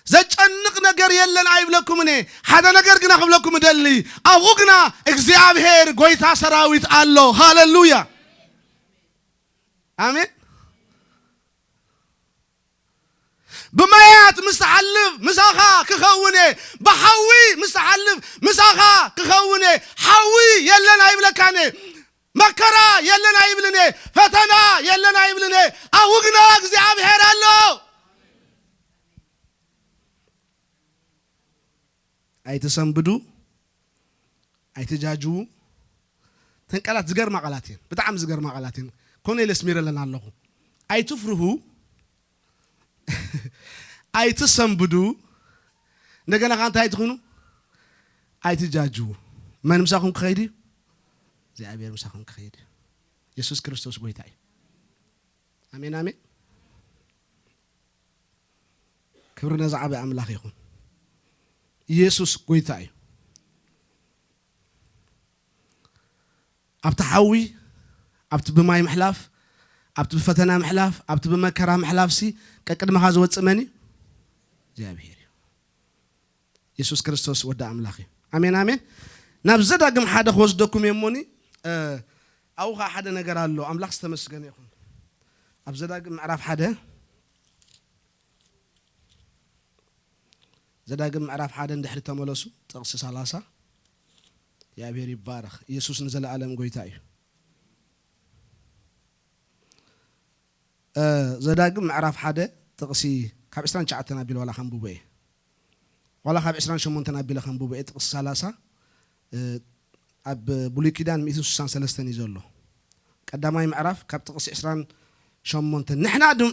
ዘጨንቅ ነገር የለን አይብለኩም እኔ ሓደ ነገር ግና ክብለኩም ደሊ አብኡ ግና እግዚአብሔር ጎይታ ሰራዊት አሎ ሃሌሉያ አሜን بمايات مستحلف مساخا كخونه بحوي مستحلف مساخا كخونه حوي يلنا يبلكاني مكرا يلنا يبلني فتنا يلنا يبلني اوغنا እግዚአብሔር الله አይተሰንብዱ አይተጃጁ ተንቀላት ዝገርማ ቃላትን በጣም ዝገርማ ቃላትን ኮኔልስ ሚረለና አለሁ አይትፍሩሁ አይተሰንብዱ እንደገና ካንተ አይትኹኑ አይትጃጁ ማን ምሳኹም ከይዲ እግዚአብሔር ምሳኹም ከይዲ ኢየሱስ ክርስቶስ ጎይታ እዩ አሜን አሜን ክብር ነዛዓበ አምላኽ ይኹን ኢየሱስ ጎይታ እዩ ኣብቲ ሓዊ ኣብቲ ብማይ ምሕላፍ ኣብቲ ፈተና ምሕላፍ ኣብቲ በመከራ ምሕላፍሲ ቀቅድመኻ ዝወፅእ መን እግዚአብሔር ኢየሱስ ክርስቶስ ወዳ አምላኽ አሜን አሜን ናብ ዘዳግም ሓደ ክወስደኩም የሞኒ ኣውኻ ሓደ ነገር ኣሎ አምላኽ ዝተመስገነ ይኹን ኣብ ዘዳግም ምዕራፍ ሓደ ዘዳግም ምዕራፍ ሓደ እንድሕሪ ተመለሱ ጥቕሲ 30 እግዚአብሔር ይባረኽ ኢየሱስ ንዘለዓለም ጎይታ እዩ ዘዳግም ምዕራፍ ሓደ ጥቕሲ ካብ 29 ናቢል ዋላ ከንብቦ እየ ዋላ ካብ 28 ናቢል ከንብቦ እየ ጥቕሲ 30 ኣብ ብሉይ ኪዳን 163 እዩ ዘሎ ቀዳማይ ምዕራፍ ካብ ጥቕሲ 28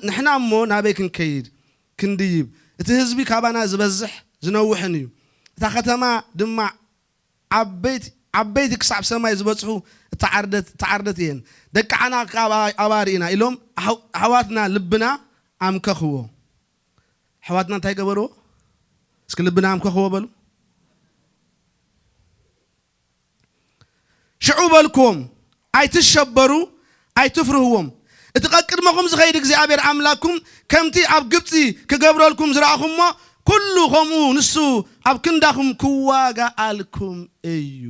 ንሕና እሞ ናበይ ክንከይድ ክንድይብ እቲ ህዝቢ ካባና ዝበዝሕ ዝነውሕን እዩ እታ ከተማ ድማ ዓበይቲ ክሳብ ሰማይ ዝበፅሑ ተዓርደት እየን ደቃዓና ኣባሪእና ኢሎም ኣሕዋትና ልብና ኣምከኽዎ ኣሕዋትና እንታይ ገበርዎ እስኪ ልብና ኣምከኽዎ በሉ ሽዑ በልኩም ኣይትሸበሩ ኣይትፍርህዎም እቲ ቀቅድመኹም ዝኸይድ እግዚአብሔር ኣምላክኩም ከምቲ ኣብ ግብፂ ክገብረልኩም ዝረኣኹሞ ኩሉ ከምኡ ንሱ ኣብ ክንዳኹም ክዋጋኣልኩም እዩ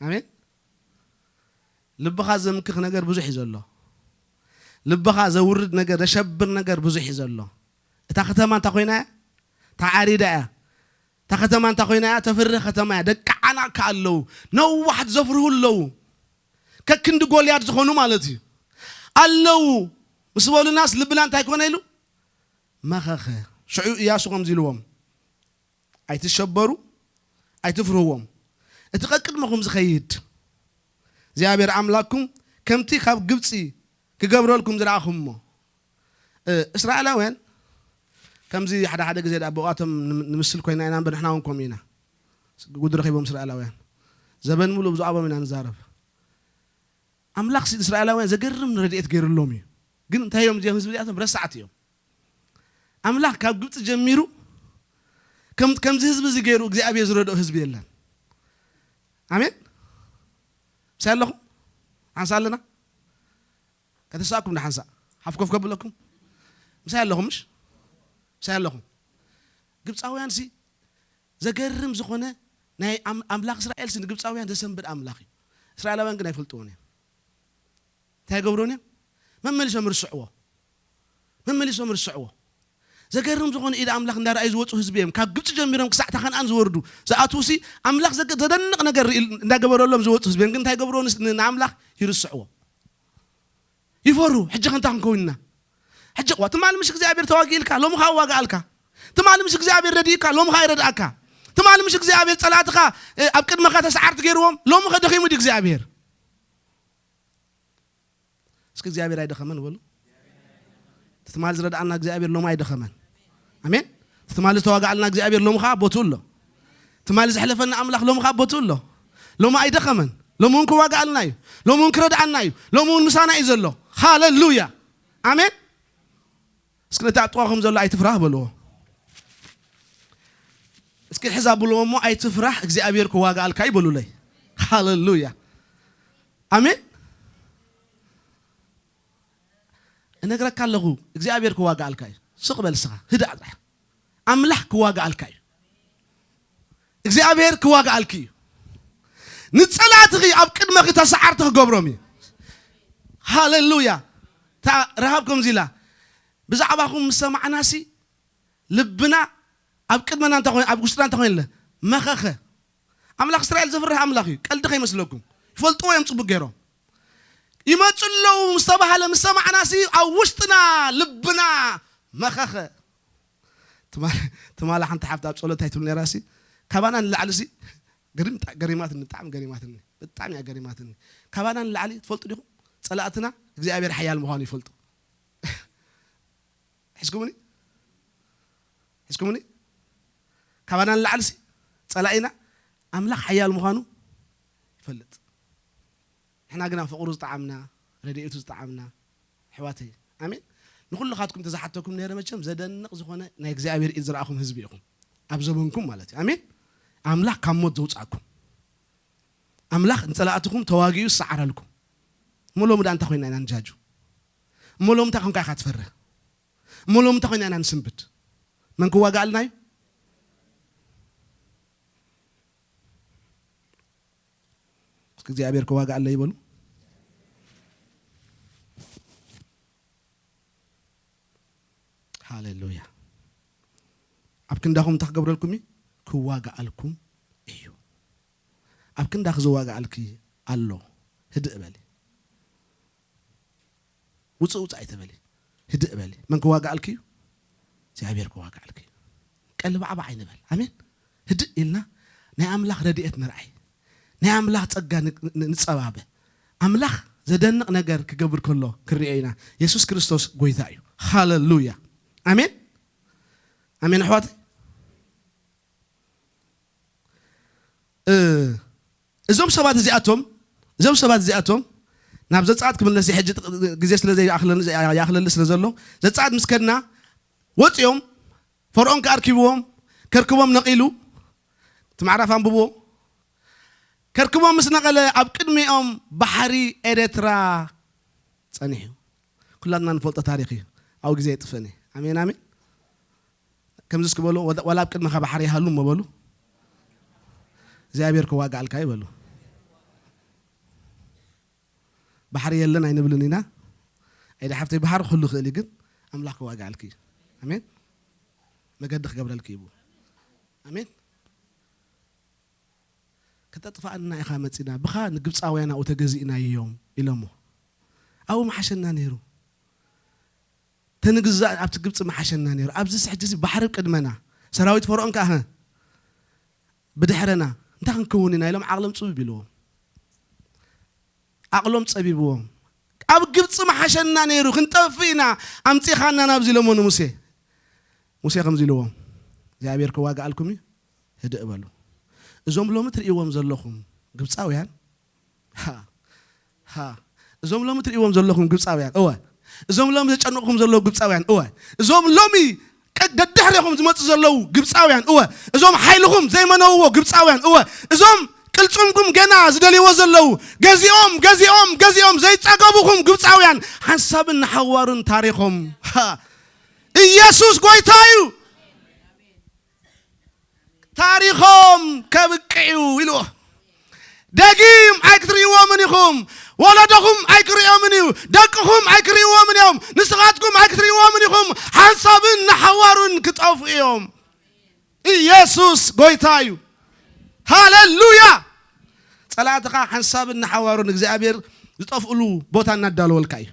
አሜን ልብኻ ዘምክኽ ነገር ብዙሕ እዩ ዘሎ ልብኻ ዘውርድ ነገር ዘሸብር ነገር ብዙሕ እዩ ዘሎ እታ ከተማ እንታ ኮይና ተዓሪዳ እያ እታ ከተማ እንታ ኮይና ተፍርህ ከተማ እያ ደቃዓናካ ኣለዉ ነዋሕት ዘፍርሁ ኣለዉ ከክንዲ ጎልያድ ዝኾኑ ማለት እዩ ኣለዉ ምስ በሉናስ ልብና እንታይ ኮነ ኢሉ መኸኸ ሽዑ ኢያሱ ከምዚ ኢልዎም ኣይትሸበሩ ኣይትፍርህዎም እቲ ቀቅድመኹም ዝኸይድ እግዚአብሔር ኣምላክኩም ከምቲ ካብ ግብፂ ክገብረልኩም ዝረኣኹሞ እስራኤላውያን ከምዚ ሓደ ግዜ ዳቦቃቶም ንምስል ኮይና ኢና ንሕና እውን ከምኡ ኢና ጉድ ረኺቦም እስራኤላውያን ዘበን ሙሉ ብዛዕቦም ኢና ንዛረብ ኣምላኽ እስራኤላውያን ዘገርም ረድኤት ገይሩሎም እዩ ግን እንታይ እዮም እዚኦም ህዝቢ እዚኣቶም ረሳዓት እዮም ኣምላኽ ካብ ግብፂ ጀሚሩ ከምዚ ህዝቢ እዚ ገይሩ እግዚአብሔር ዝረድኦ ህዝቢ የለን አሜን ሰለኹም አንሳለና ከተሳኩም ንሓንሳ ሓፍኮፍ ከብለኩም ምሳለኹም ምሽ ምሳለኹም ግብፃውያን ሲ ዘገርም ዝኾነ ናይ ኣምላኽ እስራኤል ሲ ግብፃውያን ዘሰንብድ ኣምላኽ እዩ እስራኤላውያን ግን ኣይፈልጥዎን እዮም እንታይ ገብሮን እዮም መመሊሶም ርስዕዎ ዘገርም ዝኾነ ኢድ ኣምላኽ እንዳርኣዩ ዝወፁ ህዝቢ እዮም ካብ ግብፂ ጀሚሮም ክሳዕ ተኸንኣን ዝወርዱ ዝኣትው ሲ ኣምላኽ ዘደንቕ ነገር እንዳገበረሎም ዝወፁ ህዝቢ እዮም ግን እንታይ ገብሮ ንኣምላኽ ይርስዕዎ ይፈሩ ሕጂ ከንታ ክንከውንና ሕጂ ትማል ምሽ እግዚአብሔር ተዋጊልካ ሎምኻ ዋጋኣልካ ትማል ምሽ እግዚአብሔር ረዲእካ ሎምኻ ይረድኣካ تمال مش እግዚአብሔር ጸላትኻ ኣብ ቅድመኻ ተሰዓርት ገይርዎም ሎሚ ከደኺሙ ዲ እግዚአብሔር እስኪ እግዚአብሔር አይደኸመን ወሉ تمال زردعنا እግዚአብሔር ሎሚ አይደኸመን አሜን تمال ተዋጋልና እግዚአብሔር ሎሚ ኻ ቦቱሎ تمال زحلفنا أملاك لو مخاب بطول لو ما أيده كمان لو مونك واقع لنايو لو مونك رد عنايو لو مون مسانا إزلو هاللويا آمين اسكنا تعطوهم زلوا أي تفرح بلو اسكنا حساب بلو مو أي تفرح እግዚአብሔር كواقع الكاي بلو لي هاللويا آمين أنا قرأ كاللغو እግዚአብሔር كواقع الكاي سقبل سخا هدا أملاك كواقع الكاي እግዚአብሔር كواقع الكي نتصلاتغي أب قدمك تسعرته قبرمي هاللويا تا رهابكم زيلا بزعباكم مسمع ناسي لبنا أب قدمنا أنت خوين أب قشتنا أنت خوين له مخخه أملاك إسرائيل زفره أملاكي قال دخي مسلوكم فلتوا يمصبوا غيرهم يمتصلوا مصباح على مسمع ناسي أو وشتنا لبنا مخخه تمال حنت حفظ أب صلوت هيتون راسي كبانا اللعلسي قريمات النتعم قريمات الني بالطعم يا قريمات الني كبانا اللعلي تفلتوا لهم صلاتنا እግዚአብሔር حيال مهاني فلتوا حسكمني كبانا اللعلسي صلائنا أملاك حيال مهانو يفلت احنا قلنا فقروز طعمنا رديئتوز طعمنا حواتي امين نقول لخاتكم تزحتكم نيره مچم زدنق زخونه ناي እግዚአብሔር إزرعكم حزبيكم أبزبنكم مالتي امين أملاك كموت زوجكم أملاك انصلاتكم تواجيو سعر لكم مولوم دان تخوين أنا نجاجو مولوم تخون كا خاتفره مولوم تخوين أنا نسنبت من كوا قالناي እግዚአብሔር كوا قال لي يبلو هاليلويا أبكن داهم تخبر لكمي كواقع لكم إيو أبكن داخل زواقع لكي الله هدأ بالي وصوت عيت بالي هدأ بالي من كواقع لكي እግዚአብሔር كواقع لكي قلب عبا عين بال أمين هدأ إلنا ناي أملاك رديئت نرعي ناي أملاك تقى نتصبابه أملاك زدنق نقر كقبر كله كرئينا يسوس كريستوس قويثايو هاللويا أمين أمين أحواتي زوم سبات زياتهم نابزت ساعات كمل نسي حجة جزيس لزي يأخل لسلزلو زت ساعات مسكرنا وطيوم فرعون كأركبوهم كركبوهم نقيلو تمعرف عن بوبو كركبوهم مسنقل أبكد ميهم بحري إريترا صنيحو كلنا نفلت تاريخي أو جزية فني أمين أمين كم زسك بولو ولا أبكد مخا بحري هالوم بولو እግዚአብሔር كواقع الكاي بلو بحر يلنا ينبلنينا إذا حفتي بحر خلو خلي جن أملاك كواقع الكي أمين ما قدخ قبل الكيبو أمين كتطفأنا إخامتنا بخا نجيب صاوينا وتجزئنا يوم إلى مو أو ما حشنا نيرو تنجز أبتجيب ما حشنا نيرو أبزس حجز بحر قدمنا سراويت فرعون كه بدحرنا انت كنكوننا يلوم عقلهم صبي لهم عقلهم صبي بهم اب ግብጽ ማሐሸና ነይሩ ክንጠፊና አምጪኻና ናብዚ ለሞኑ ሙሴ ከምዚልዎም እግዚአብሔር كواقع لكم هدأ በሉ እዞም ሎሚ ትርእይዎም ዘለኹም ግብጻውያን እዞም ሎሚ ትርእይዎም ዘለኹም ግብጻውያን እዞም ሎሚ ዘጨነቁኩም ዘለኹ ግብጻውያን እዞም ሎሚ ددحريهم زمت زلوا جبساويان إزوم حيلهم زي ما نووا جبساويان إزوم كلتمكم جنا زدلي وزلوا جزيهم زي تجابوهم جبساويان حسب النحوارن تاريخهم يسوع قويتايو تاريخهم كبكيو إلوه دقيم أكتري ومنهم ولدهم أكري ومنهم دقهم أكري ومنهم نسخاتكم أكري ومنهم حسب النحوارن كتوفيهم يسوع قويتايو هاللويا صلاتك حسب النحوارن እግዚአብሔር يطفئلو بوتا ندالو والكاي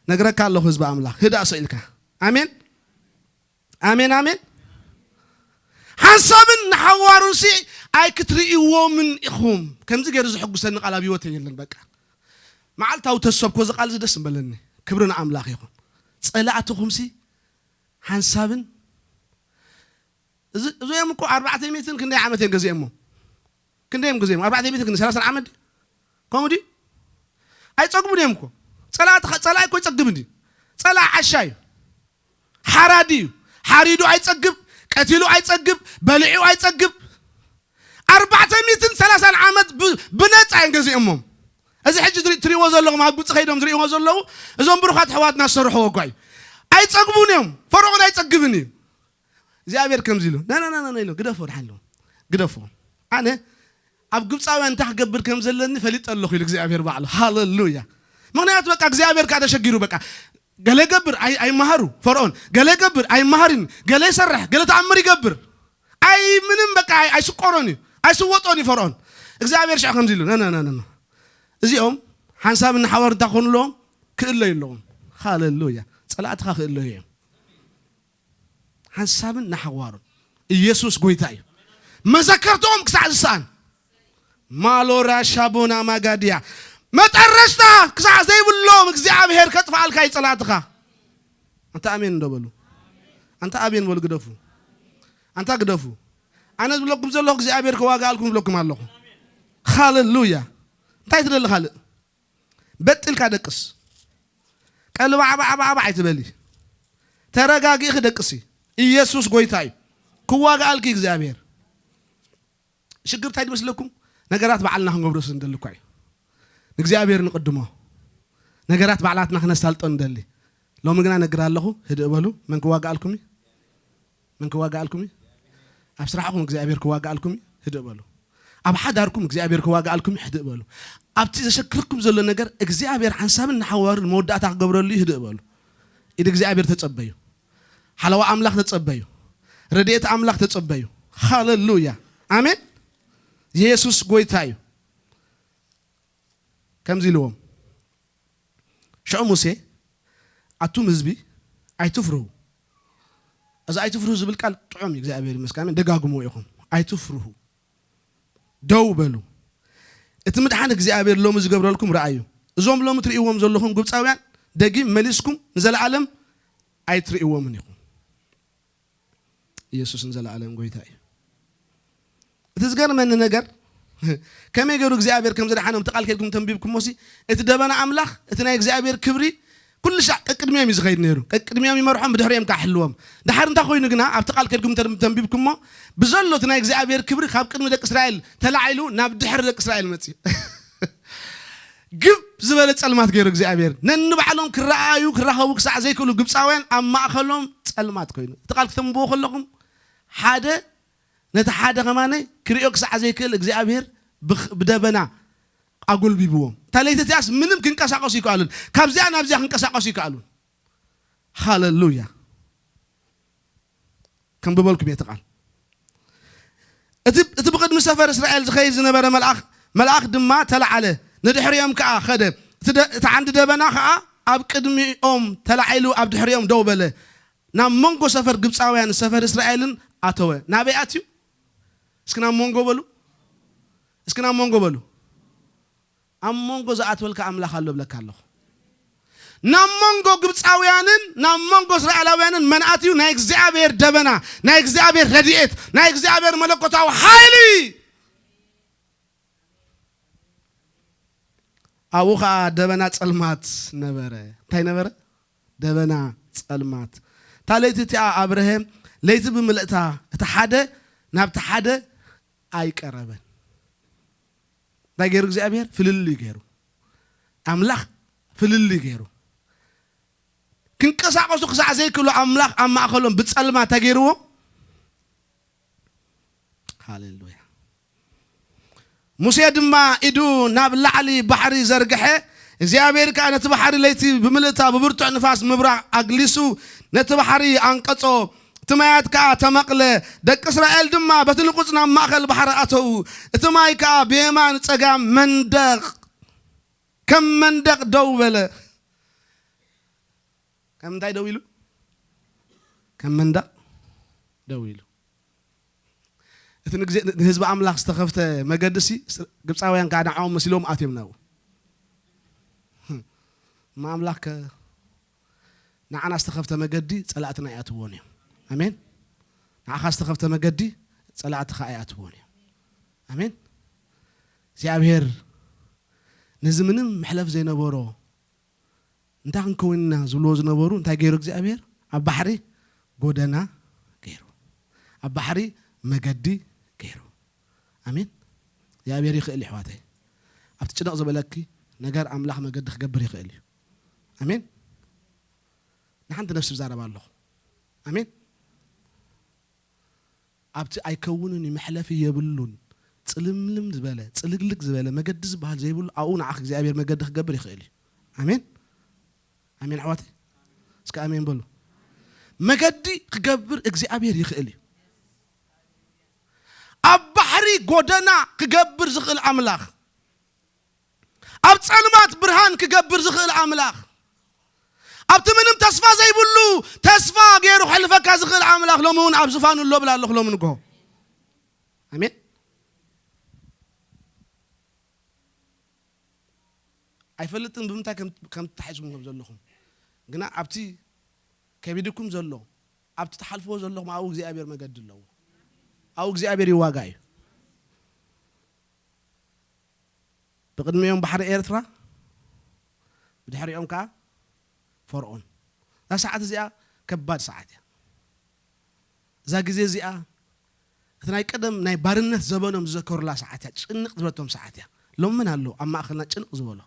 نغرك الله حزب املاك هدا سئلك امين ሓንሳብን ንሓዋሩን ሲ ኣይ ክትርእይዎምን ኢኹም ከምዚ ገይሩ ዝሕጉሰኒ ቃል ኣብ ህይወተይ የለን በቃ መዓልታዊ ተሰብኮ ዝቃል ዝደስ እምበለኒ ክብርን ኣምላኽ ይኹን ጸላእትኹም ሲ ሓንሳብን እዞም እኮ 400 ክንደይ ዓመት እዮም ገዚኦም ክንደይም ገዚኦም 400 ግን 30 ዓመት ኮሞዲ ኣይጸግቡን እዮም እኮ ጸላእ እኮ ይጸግብኒ ጸላእ ዓሻይ ሓራዲ ሓሪዱ ኣይጸግብ ቀቲሉ ኣይጸግብ በልዑ ኣይጸግብ 430 ዓመት ብነጻ ገዚኦም እዚ ሕጂ ትሪእዎ ዘለኹም ኣብ ግብጽ ኸይዶም ዝሪእዎ ዘለዉ እዞም ብሩኻት ሕዋትና ዝሰርሕዎ እኳ እዩ ኣይጸግቡን እዮም ፈርዖን ኣይጸግብን እዩ እግዚአብሔር ከምዚ ኢሉ ና ኢሉ ግደፎ ድሓን ግደፎ ኣነ ኣብ ግብጻውያን እንታይ ክገብር ከም ዘለኒ ፈሊጥ ኣለኹ ኢሉ እግዚአብሔር ባዕሉ ሃሌሉያ ምክንያቱ በቃ እግዚአብሔር ካ ተሸጊሩ በቃ ገለ ገብር ኣይመሃሩ ፈርዖን ገለ ገብር ኣይመሃርን ገለ ይሰርሕ ገለ ተኣምር ይገብር ኣይ ምንም በቃ ኣይስቆሮን እዩ ኣይስወጦን እዩ ፈርዖን እግዚአብሔር ሻ ከምዚ ኢሉ ና እዚኦም ሓንሳብን ሓዋር እንታይ ኮኑሎም ክእለዩ ኣለዎም ሃሌሉያ ጸላእትኻ ክእለዩ እዮም ሓንሳብን ናሓዋሩን ኢየሱስ ጎይታ እዩ መዘከርቶም ክሳዕ ዝሰኣን ማሎራ ሻቦና ማጋድያ መጠረሽታ ክሳዕ ዘይብሎም እግዚአብሔር ከጥፋልካ ይጸላእትኻ አንተ አሜን እንደበሉ አንተ አሜን በሉ ግደፉ አንተ ግደፉ ኣነ ዝብለኩም ዘለኹ እግዚአብሔር ከዋጋልኩም ብለኩም ኣለኹ ሃሌሉያ እንታይ ትደሊ ካልእ በጥልካ ደቅስ ቀልባዕባዕባዕባ ኣይትበሊ ተረጋጊ ክደቅሲ ኢየሱስ ጎይታ እዩ ክዋጋልኪ እግዚአብሔር ሽግር እንታይ ድመስለኩም ነገራት ባዕልና ክንገብሮስ እንደሊ እኳ እዩ እግዚአብሔር ንቅድሞ ነገራት ባዕላትና ክነሳልጦ እንደሊ ሎሚ ግና ነግር ኣለኹ ህድእ በሉ መን ክዋጋልኩም ኣብ ስራሕኩም እግዚአብሔር ክዋጋልኩም ህድእ በሉ ኣብ ሓዳርኩም እግዚአብሔር ክዋጋልኩም ህድእ በሉ ኣብቲ ዘሸክርኩም ዘሎ ነገር እግዚአብሔር ሓንሳብን ናሓዋርን መወዳእታ ክገብረሉ ህድእ በሉ ኢድ እግዚአብሔር ተጸበዩ ሓለዋ ኣምላኽ ተጸበዩ ረድኤት ኣምላኽ ተጸበዩ ሃሌሉያ ኣሜን ኢየሱስ ጎይታ እዩ ከምዚ ኢልዎም ሽዑ ሙሴ ኣቱም ህዝቢ ኣይትፍርሁ እዚ ኣይትፍርሁ ዝብል ቃል ጥዑም እዩ እግዚአብሔር ይመስገን ደጋግሞ ኢኹም ኣይትፍርሁ ደው በሉ እቲ ምድሓን እግዚአብሔር ሎሚ ዝገብረልኩም ረኣዩ እዞም ሎሚ ትርእይዎም ዘለኹም ግብጻውያን ደጊም መሊስኩም ንዘለዓለም ኣይትርእይዎምን ኢኹም ኢየሱስ ንዘለዓለም ጎይታ እዩ እቲ ዝገርመኒ ነገር ከመይ ገይሩ እግዚአብሔር ከም ዘድሓኖም ተቃል ከልኩም ተንቢብኩም ሞሲ እቲ ደበና ኣምላኽ እቲ ናይ እግዚአብሔር ክብሪ ኩሉ ሻዕ ቅድሚዮም እዩ ዝኸይድ ነይሩ ቅድሚዮም ይመርሖም ብድሕሪኦም ካሕልዎም ድሓር እንታይ ኮይኑ ግና ኣብ ተቃል ከልኩም ተንቢብኩሞ ብዘሎ እቲ ናይ እግዚአብሔር ክብሪ ካብ ቅድሚ ደቂ እስራኤል ተላዒሉ ናብ ድሕሪ ደቂ እስራኤል መፅዩ ግብ ዝበለ ጸልማት ገይሩ እግዚአብሔር ነንባዕሎም ክረኣዩ ክራኸቡ ክሳዕ ዘይክእሉ ግብጻውያን ኣብ ማእኸሎም ጸልማት ኮይኑ ተቃል ከተንብቦ ከለኹም ሓደ ነቲ ሓደ ከማነይ ክሪኦ ክሳዕ ዘይክእል እግዚአብሔር ብደበና ኣጎልቢብዎም ታለይተትያስ ምንም ክንቀሳቀሱ ይከኣሉን ካብዚያ ናብዚያ ክንቀሳቀሱ ይከኣሉን ሃሌሉያ ከም ብበልኩም እየ ተቃል እቲ ብቅድሚ ሰፈር እስራኤል ዝኸይድ ዝነበረ መልኣኽ ድማ ተላዓለ ንድሕሪኦም ከዓ ኸደ እቲ ዓንዲ ደበና ከዓ ኣብ ቅድሚኦም ተላዒሉ ኣብ ድሕሪኦም ደው በለ ናብ መንጎ ሰፈር ግብጻውያን ሰፈር እስራኤልን ኣተወ ናበይ ኣትዩ እስኪ ናብ መንጎ በሉ እስኪ ናብ መንጎ በሉ ኣብ መንጎ ዝኣትወልካ ኣምላኽ ኣሎ ብለካ ኣለኹ ናብ መንጎ ግብጻውያንን ናብ መንጎ እስራኤላውያንን መን ኣትዩ ናይ እግዚአብሔር ደበና ናይ እግዚአብሔር ረድኤት ናይ እግዚአብሔር መለኮታዊ ሓይሊ ኣብኡ ከዓ ደበና ጸልማት ነበረ እንታይ ነበረ ደበና ጸልማት ታለይቲ እቲኣ ኣብርሃም ለይቲ ብምልእታ እቲ ሓደ ናብቲ ሓደ ኣይቀረበን እንታይ ገይሩ እግዚአብሔር ፍልል ገይሩ ኣምላኽ ፍልል ገይሩ ክንቀሳቀሱ ክሳዕ ዘይክእሉ ኣምላኽ ኣብ ማእኸሎም ብጸልማት ተገይርዎ ሃሌሉያ ሙሴ ድማ ኢዱ ናብ ላዕሊ ባሕሪ ዘርግሐ እግዚአብሔር ከዓ ነቲ ባሕሪ ለይቲ ብምልእታ ብብርቱዕ ንፋስ ምብራቕ ኣግሊሱ ነቲ ባሕሪ ኣንቀጾ እቲ ማያት ከዓ ተመቕለ ደቂ እስራኤል ድማ በቲ ንቁፅ ናብ ማእኸል ባሕሪ ኣተው እቲ ማይ ከዓ ብየማን ፀጋም መንደቕ ከም መንደቕ ደው በለ ከም እንታይ ደው ኢሉ ከም መንደቕ ደው ኢሉ ህዝብ አምላክ ዝተኸፍተ መገድሲ ግብፃውያን ጋር ዳዓው መስሎም አትዮም ነው ማምላክ ንዓና ዝተኸፍተ መገዲ ጸላእትና ያትዎን እዩ አሜን ንዓኻ ዝተኸፍተ መገዲ ጸላእትኻ ያትዎን እዩ አሜን እግዚአብሔር ንዝምንም መሕለፍ ዘይነበሮ እንታይ ክንከውንና ዝብሎ ዝነበሩ እንታይ ገይሩ እግዚአብሔር ኣብ ባሕሪ ጎደና ገይሩ ኣብ ባሕሪ መገዲ ገይሩ አሜን እግዚአብሔር ይኽእል ይሕዋተይ ኣብቲ ጭንቕ ዝበለኪ ነገር አምላኽ መገዲ ክገብር ይኽእል እዩ አሜን ንሓንቲ ነፍሲ ብዛረባ ኣለኹ አሜን ኣብቲ ኣይከውንን መሕለፊ የብሉን ጽልምልም ዝበለ ጽልግልግ ዝበለ መገዲ ዝበሃል ዘይብሉ ኣብኡ ንዓኽ እግዚአብሔር መገዲ ክገብር ይኽእል እዩ አሜን አሜን ኣሕዋተይ እስከ አሜን በሉ መገዲ ክገብር እግዚአብሔር ይኽእል እዩ ኣብ ባሕሪ ጎደና ክገብር ዝኽእል ኣምላኽ ኣብ ጸልማት ብርሃን ክገብር ዝኽእል ኣምላኽ ኣብቲ ምንም ተስፋ ዘይብሉ ተስፋ ገይሩ ሕልፈካ ዝኽእል ኣምላኽ ሎሚ እውን ኣብ ዝፋኑ ኣሎ ብላ ኣለኹ ሎሚ ንግሆ አሜን ኣይፈልጥን ብምንታይ ከም ተሓይዝኩም ከም ዘለኹም ግና ኣብቲ ከቢድኩም ዘሎ ኣብቲ ተሓልፎ ዘለኹም ኣብኡ እግዚአብሔር መገዲ ኣለዎ ኣብኡ እግዚአብሔር ይዋጋ እዩ ብቅድሚኦም ባሕሪ ኤርትራ ብድሕሪኦም ከዓ ፈርዖን እዛ ሰዓት እዚኣ ከባድ ሰዓት እያ እዛ ግዜ እዚኣ እቲ ናይ ቀደም ናይ ባርነት ዘበኖም ዝዘከሩላ ሰዓት እያ ጭንቕ ዝበለቶም ሰዓት እያ ሎሚ ምን ኣሎ ኣብ ማእኸልና ጭንቕ ዝበሎ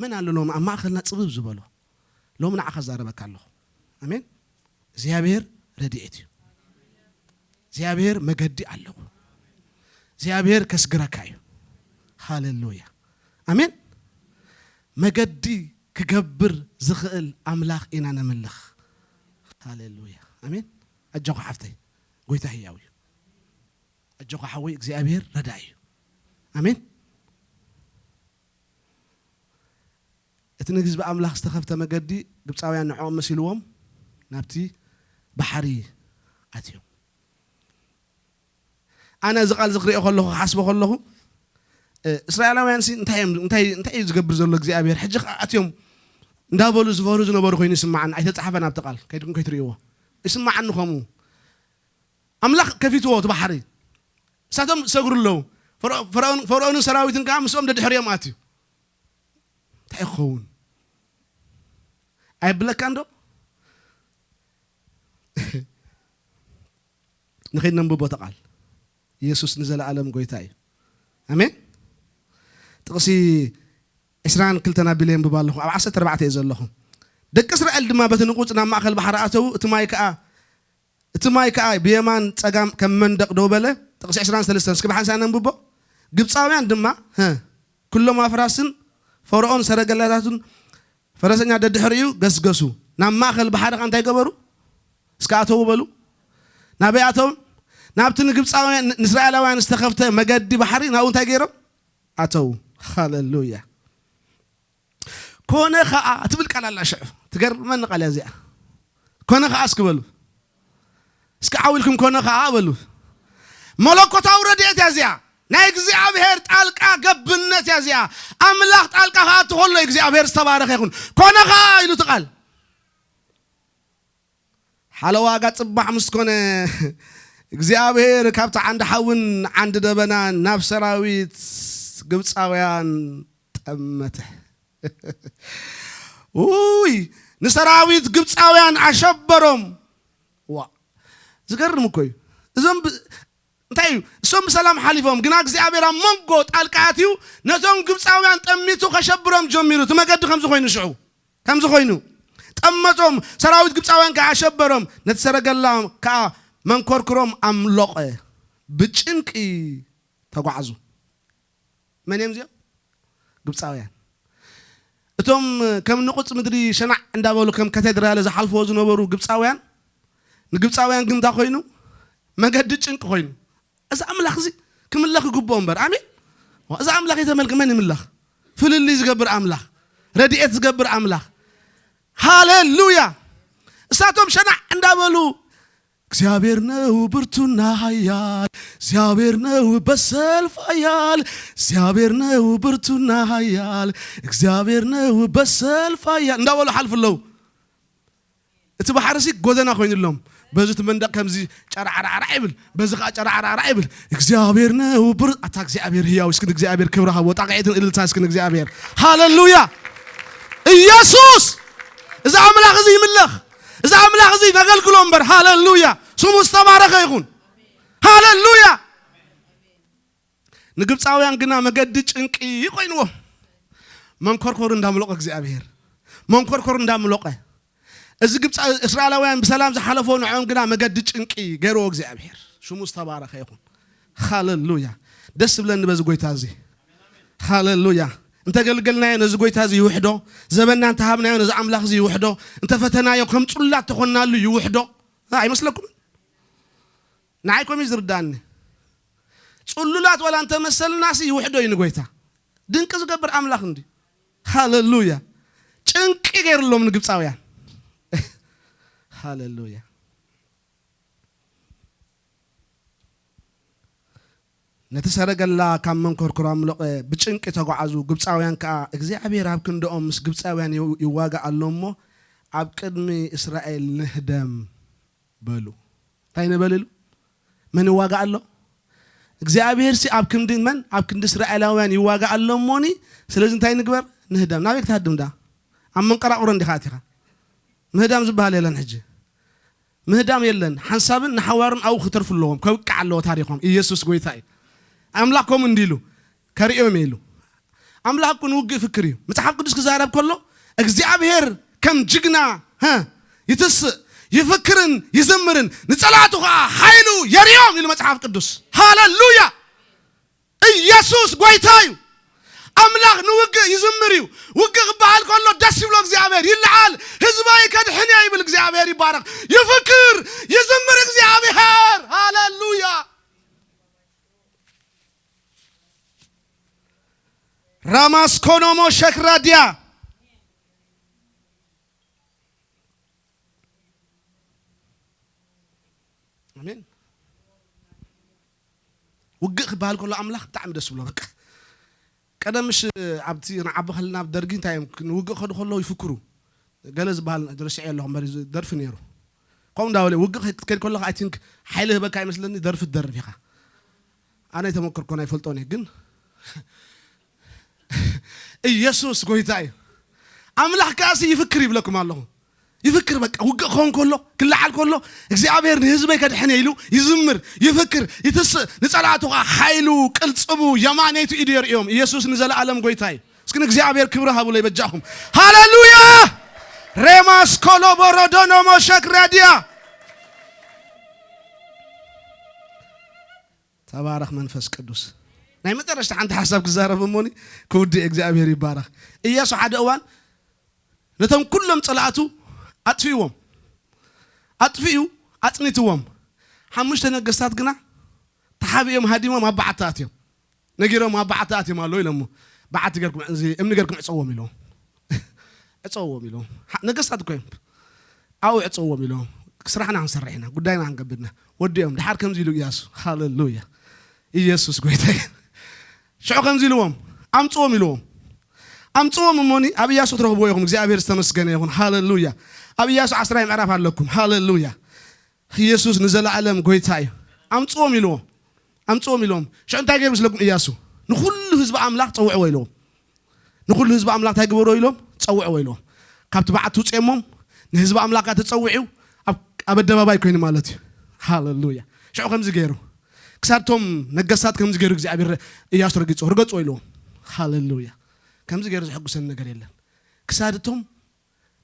ምን ኣሎ ሎሚ ኣብ ማእኸልና ፅብብ ዝበሎ ሎሚ ንዓኻ ዛረበካ ኣለኹ አሜን እግዚአብሔር ረድኤት እዩ እግዚአብሔር መገዲ ኣለዎ እግዚአብሔር ከስግረካ እዩ ሃሌሉያ አሜን መገዲ ክገብር ዝኽእል አምላኽ ኢና ነምልኽ ሃሌሉያ አሜን ኣጆኻ ሓፍተይ ጎይታ ህያው እዩ ኣጆኻ ሓወይ እግዚአብሔር ረዳእ እዩ አሜን እቲ ንግዝቢ አምላኽ ዝተኸፍተ መገዲ ግብፃውያን ንዕኦም መሲልዎም ናብቲ ባሕሪ ኣትዮም ኣነ እዚ ቃል ዝኽሪኦ ከለኹ ሓስቦ ከለኹ እስራኤላውያን እንታይ ዝገብር ዘሎ እግዚአብሔር ሕጂ ኣትዮም እንዳበሉ ዝፈሩ ዝነበሩ ኮይኑ ይስማዓን ኣይተጻሕፈን ኣብቲ ቃል ከይድኩም ከይትርእይዎ ይስማዓን ከምኡ አምላኽ ከፊትዎ እቲ ባሕሪ እሳቶም ሰግሩ ኣለዉ ፈርዖንን ሰራዊትን ከዓ ምስኦም ደድሕሪኦም ኣትዩ እንታይ ይኸውን ኣይብለካን ዶ ንኸይድ ነንብቦ ቃል ኢየሱስ ንዘለዓለም ጎይታ እዩ አሜን ጥቕሲ 22 ናቢለ የንብብ ኣለኹ ኣብ 14 እየ ዘለኹ ደቂ እስራኤል ድማ በቲ ንቁፅ ናብ ማእኸል ባሕሪ ኣተው እቲ ማይ ከዓ ብየማን ፀጋም ከም መንደቕ ደው በለ ጥቕሲ 23 እስኪ ብሓንሳብ ነንብቦ ግብፃውያን ድማ ኩሎም ኣፍራስን ፈርዖን ሰረገላታቱን ፈረሰኛ ደድሕሪኡ ገስገሱ ናብ ማእኸል ባሕሪ ካ እንታይ ገበሩ እስከ ኣተው በሉ ናበይ ኣተው ናብቲ ንግብፃውያን ንእስራኤላውያን ዝተኸፍተ መገዲ ባሕሪ ናብኡ እንታይ ገይሮም ኣተው ሃሌሉያ ኮነ ከዓ ትብል ቃል ኣላ ሽዑ ትገርመኒ ቃል እዚኣ ኮነ ከዓ እስክበሉ እስኪ ዓዊልኩም ኮነ ከዓ በሉ መለኮታዊ ረድኤት እያ እዚኣ ናይ እግዚአብሔር ጣልቃ ገብነት እያ እዚኣ ኣምላኽ ጣልቃ ከኣቱ ከሎ እግዚአብሔር ዝተባረኸ ይኹን ኮነ ከዓ ኢሉ እቲ ቃል ሓለዋ ጋር ፅባሕ ምስ ኮነ እግዚአብሔር ካብቲ ዓንዲ ሓውን ዓንዲ ደበና ናብ ሰራዊት ግብፃውያን ጠመተ ውይ ንሰራዊት ግብፃውያን ኣሸበሮም ዋ ዝገርም እኮ እዩ እዞም እንታይ እዩ እሶም ብሰላም ሓሊፎም ግና እግዚአብሔር ኣብ መንጎ ጣልቃ ኣትዩ ነቶም ግብፃውያን ጠሚቱ ከሸብሮም ጀሚሩ እቲ መገዲ ከምዚ ኮይኑ ሽዑ ከምዚ ኮይኑ ጠመቶም ሰራዊት ግብፃውያን ከዓ ኣሸበሮም ነቲ ሰረገላ ከዓ መንኮርክሮም ኣምለቐ ብጭንቂ ተጓዓዙ መን እዮም እዚኦም ግብፃውያን እቶም ከም ንቁፅ ምድሪ ሸናዕ እንዳበሉ ከም ካቴድራል ዝሓልፍዎ ዝነበሩ ግብፃውያን ንግብፃውያን ግን እንታይ ኮይኑ መገዲ ጭንቂ ኮይኑ እዚ ኣምላኽ እዚ ክምለኽ ይግብኦ እምበር ኣሜን እዚ ኣምላኽ የተመልክ መን ይምለኽ ፍልልይ ዝገብር ኣምላኽ ረድኤት ዝገብር ኣምላኽ ሃሌሉያ እሳቶም ሸናዕ እንዳበሉ እግዚአብሔር ነው ብርቱና ኃያል እግዚአብሔር ነው በሰልፍ ኃያል እግዚአብሔር ነው ብርቱና ኃያል እግዚአብሔር ነው በሰልፍ ኃያል እንዳበሉ ሓልፍለው እቲ ባሕርሲ ጎደና ኮይኑሎም በዚህ ትመንደቅ ከምዚ ጨራዓራራ ይብል በዚህ ካ ጨራዓራራ ይብል እግዚአብሔር ነው አታ እግዚአብሔር ሕያው እስኪ እግዚአብሔር ክብር ሃቦ ጣቃይትን እልልታ እስኪ እግዚአብሔር ሃሌሉያ ኢየሱስ እዛ አምላኽ እዚ ይምለኽ እዛ አምላኽ እዚ ተገልግሎ እምበር ሃሌሉያ ስሙ ዝተባረኸ ይኹን ሃሌሉያ ንግብፃውያን ግና መገዲ ጭንቂ ይቆይንዎም መንኮርኮር እንዳምለቀ እግዚአብሔር መንኮርኮር እንዳምለቀ እዚ ግብፃ እስራኤላውያን በሰላም ዝሓለፉ ንዖም ግና መገዲ ጭንቂ ገይርዎ እግዚአብሔር ስሙ ዝተባረኸ ይኹን ሃሌሉያ ደስ ብለኒ በዚ ጎይታ እዚ ሃሌሉያ انت قلقلنا نز قويتها زي وحده زبنا انت هابنا نز عملاق زي وحده انت فتنايا كم طلعت تخونا له يوحده هاي مسلكم نعيكم يزرداني طلعت ولا انت مسل ناس يوحده ينقويتها دنك زقبر عملاق ندي هاللويا ጭንቅ غير لهم نقبصاويا هاللويا نتسرقلا كم من كركرام لق بچنك تقعزو ግብፃውያን ካ እግዚአብሔር አብ ክንደኦም ምስ ግብፃውያን ይዋጋ አለሞ አብ ቅድሚ እስራኤል ንህደም በሉ ታይነ በልሉ ምን ይዋጋ አለ እግዚአብሔር ሲ አብ ክንድ መን አብ ክንድ እስራኤላውያን ይዋጋ አለሞኒ ስለዚህ እንታይ ንግበር ንህደም ናበክ ታድምዳ አመን ቀራቁረ እንዲኻቲኻ ምህዳም ዝባሃል የለን ሕጂ ምህዳም የለን ሐሳብን ንሐዋርን አው ክትርፍለዎም ከውቃ አለው ታሪኾም ኢየሱስ ጎይታይ أملاكم انديلو كريم يلو أملاكم وقف فكري متحف قدس كزارب كله እግዚአብሔር كم جغنا ها يتس يفكرن يزمرن نصلاتها حيلو يريوم يلو متحف قدس هاليلويا ኢየሱስ ጎይታዩ أملاك نوقع يزمريو وقع بحال كله دس يبلو እግዚአብሔር يلعال حزباي كدحنيا يبل እግዚአብሔር يبارك يفكر يزمر እግዚአብሔር هاليلويا راماس كونومو شكراديا امين وقخ بحال كله املاح تعم دس بلو بقى قدمش عبتي نعب خلنا بدرجين تايم وقخ خدو كله يفكروا جلس بحال درشي لهم بري درف نيرو قوم داولي وقخ كل كله اي ثينك حيله بقى يمسلني درف الدرف يا انا يتمكر كون يفلطوني جن ኢየሱስ ጎይታይ አምላክ ካሲ ይፍክር ይብለኩም አለሁ ይፍክር በቃ ወቀኹን ኮሎ ክላዓል ኮሎ እግዚአብሔር ህዝበይ ከድሕነ ይሉ ይዝምር ይፍክር ይትስ ንጸላቱ ኃይሉ ቅልጽቡ የማኔቱ ኢዲርዮም ኢየሱስ ንዘላለም ጎይታይ እስኪ እግዚአብሔር ክብር ሃብሎ ይበጃኹም ሃሌሉያ ሬማስ ኮሎ ቦሮዶኖ ሞሸክራዲያ ተባረክ መንፈስ ቅዱስ ናይ መጨረሻ አንተ ሐሳብ ክዛረብ እሞኒ ከውዲ እግዚአብሔር ይባረክ ኢየሱስ ሓደ እዋን ነቶም ኩሎም ጸላአቱ አጥፊው አጽኒትዎም ሓሙሽተ ነገስታት ግና ተሓቢኦም ሃዲሞም አባዓታትዮም ነጊሮም አባዓታትዮም አሎ ኢሎሞ ባዓት ገርኩም እዚ እምኒ ገርኩም ዕፀዎም ኢሎም ዕፀዎም ኢሎም ነገስታት ኮይም አው ዕፀዎም ኢሎም ስራሕና አንሰርሕና ጉዳይና አንገብድና ወዲኦም ድሓር ከምዚ ኢሉ ኢየሱስ ሃሌሉያ ኢየሱስ ጎይታይ شو كم زيلوهم أمتوهم يلوهم أمتوهم موني أبي ياسو تروح بويهم እግዚአብሔር استمسكنه يكون هاليلويا أبي ياسو عسراي معرف عليكم هاليلويا ኢየሱስ نزل عالم ጎይታይ أمتوهم يلوهم شو أنت جايب لكم ኢየሱስ نخل ህዝብ አምላክ ጸውዕው ይሎም نخل ህዝብ አምላክ ታይግበሮ ይሎም ጸውዕው ይሎም ካብት ባዓቱ ጸሞም ንህዝብ አምላክ ተጸውዕው አበደባባይ ኮይን ማለት هاليلويا شو كم زيገሩ كسرتهم نجسات كم زجروا እግዚአብሔር ኢያሱ ረገጾ ይሎም ሃሌሉያ كم زجروا ዝሕጉሰን ነገር የለን كسرتهم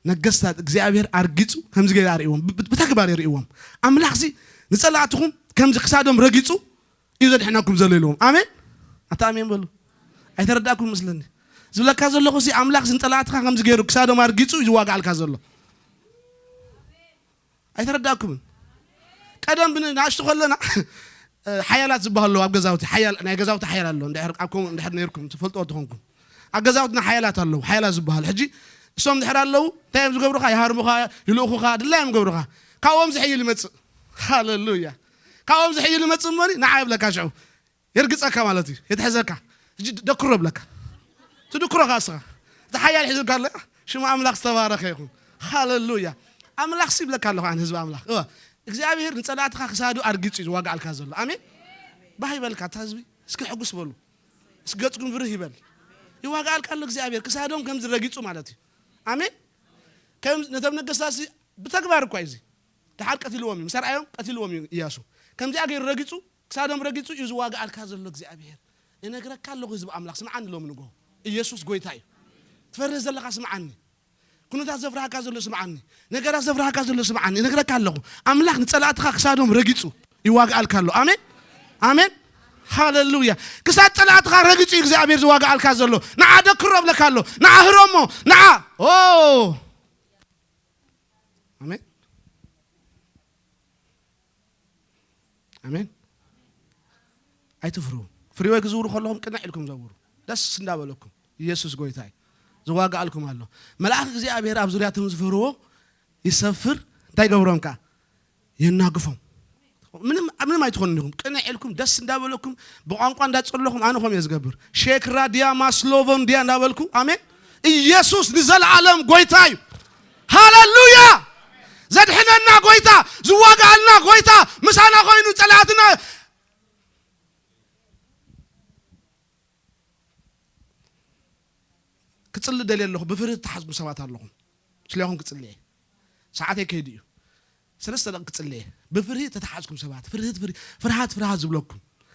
نجسات እግዚአብሔር አርግጹ كم زجروا አርይዎም በተግባር ይርይዎም አምላክሲ ንጸላአትኩም كم ዝክሳዶም ረግጹ ይዘድሕናኩም ዘለይሎም አሜን አታሜን በሉ አይተረዳኩም መስለኒ ዝብለካ ዘለኹሲ አምላክ ዝንጸላአትካ كم زجروا ክሳዶም አርግጹ ይዋጋልካ ዘሎ አይተረዳኩም ቀደም ብናሽቱ ከለና حيالات زبالله أبجزاوتي حيال أنا جزاوتي حيال الله ده أبكم ده نيركم تفلتوا تخونكم أجزاوتنا حيالات الله حيالات زبال حجي سوم ده الله تايم زجبرخا يهارمخا يلوخا ده لا يمجبرخا كاوم زحيل مت هاللويا كأوم زحيل ما تصمري نعيب لك أشعو يرقصك مالتي يتحزك دكرب لك تدكره غاسة تحيا الحزب قال لك شو ما أملاك استوارك يا أخو هاللويا أملاك سيب لك الله عن حزب أملاك እግዚአብሔር ንጸላእትኻ ክሳዱ አርግጽ ይዋጋ አልካ ዘሎ አሜን ባይበልካ ታዝቢ እስኪ ሕጉስ በሉ እስኪ ገጽኩም ብርህ ይበል ይዋጋ አልካለ እግዚአብሔር ክሳዶም ከም ዝረግጹ ማለት እዩ አሜን ከም ነተብ ነገስታሲ በተግባር እኮ አይዚ ተሐል ቀትልዎም መሰርዓዮም ቀትልዎም ኢያሱ ከምዚ አገር ረግጹ ክሳዶም ረግጹ ይዋጋ አልካ ዘሎ እግዚአብሔር እነግረካለሁ ህዝብ አምላክ ስምዓን ሎም ንጎ ኢየሱስ ጎይታ እዩ ትፈርህ ዘለካ ስምዓኒ كنت زفرها كازلو سمعني نجرا زفرها كازلو سمعني نجرا كالله أملاك نتسلعتها كسادهم رجيتوا يواقع الكالو آمين آمين هاللويا كساد تسلعتها رجيتوا إخزابير يواقع الكازلو نعاد كرب لكالو نعهرمو نع أوه آمين آمين أي تفرو فريوا يزوروا خلهم كنا عليكم زوروا دس سندابلكم يسوع قويتاي زواج عليكم الله ملاك እግዚአብሔር ኣብ ዙሪያቶም ዝፈርዎ ይሰፍር እንታይ ገብሮም ካ ይናገፎም ምንም አይትኾንኩም ቅን ኢልኩም ደስ እንዳበለኩም በቋንቋ እንዳጸለኹም አንኹም ይዝገብር ሼክራ ዲያማ ስሎቮን ዲያ እንዳበልኩ አሜን ኢየሱስ ንዘላለም ጎይታ እዩ ሃሌሉያ ዘድሕነና ጎይታ ዝዋጋልና ጎይታ ምሳና ኮይኑ ጸላትና كتصل دليل له بفرد تحسب سوات اللهم شليهم كتصلي ساعات يكيديو سلسة كتصلي بفرد تتحسكم سوات فرد فرهات زبلوكم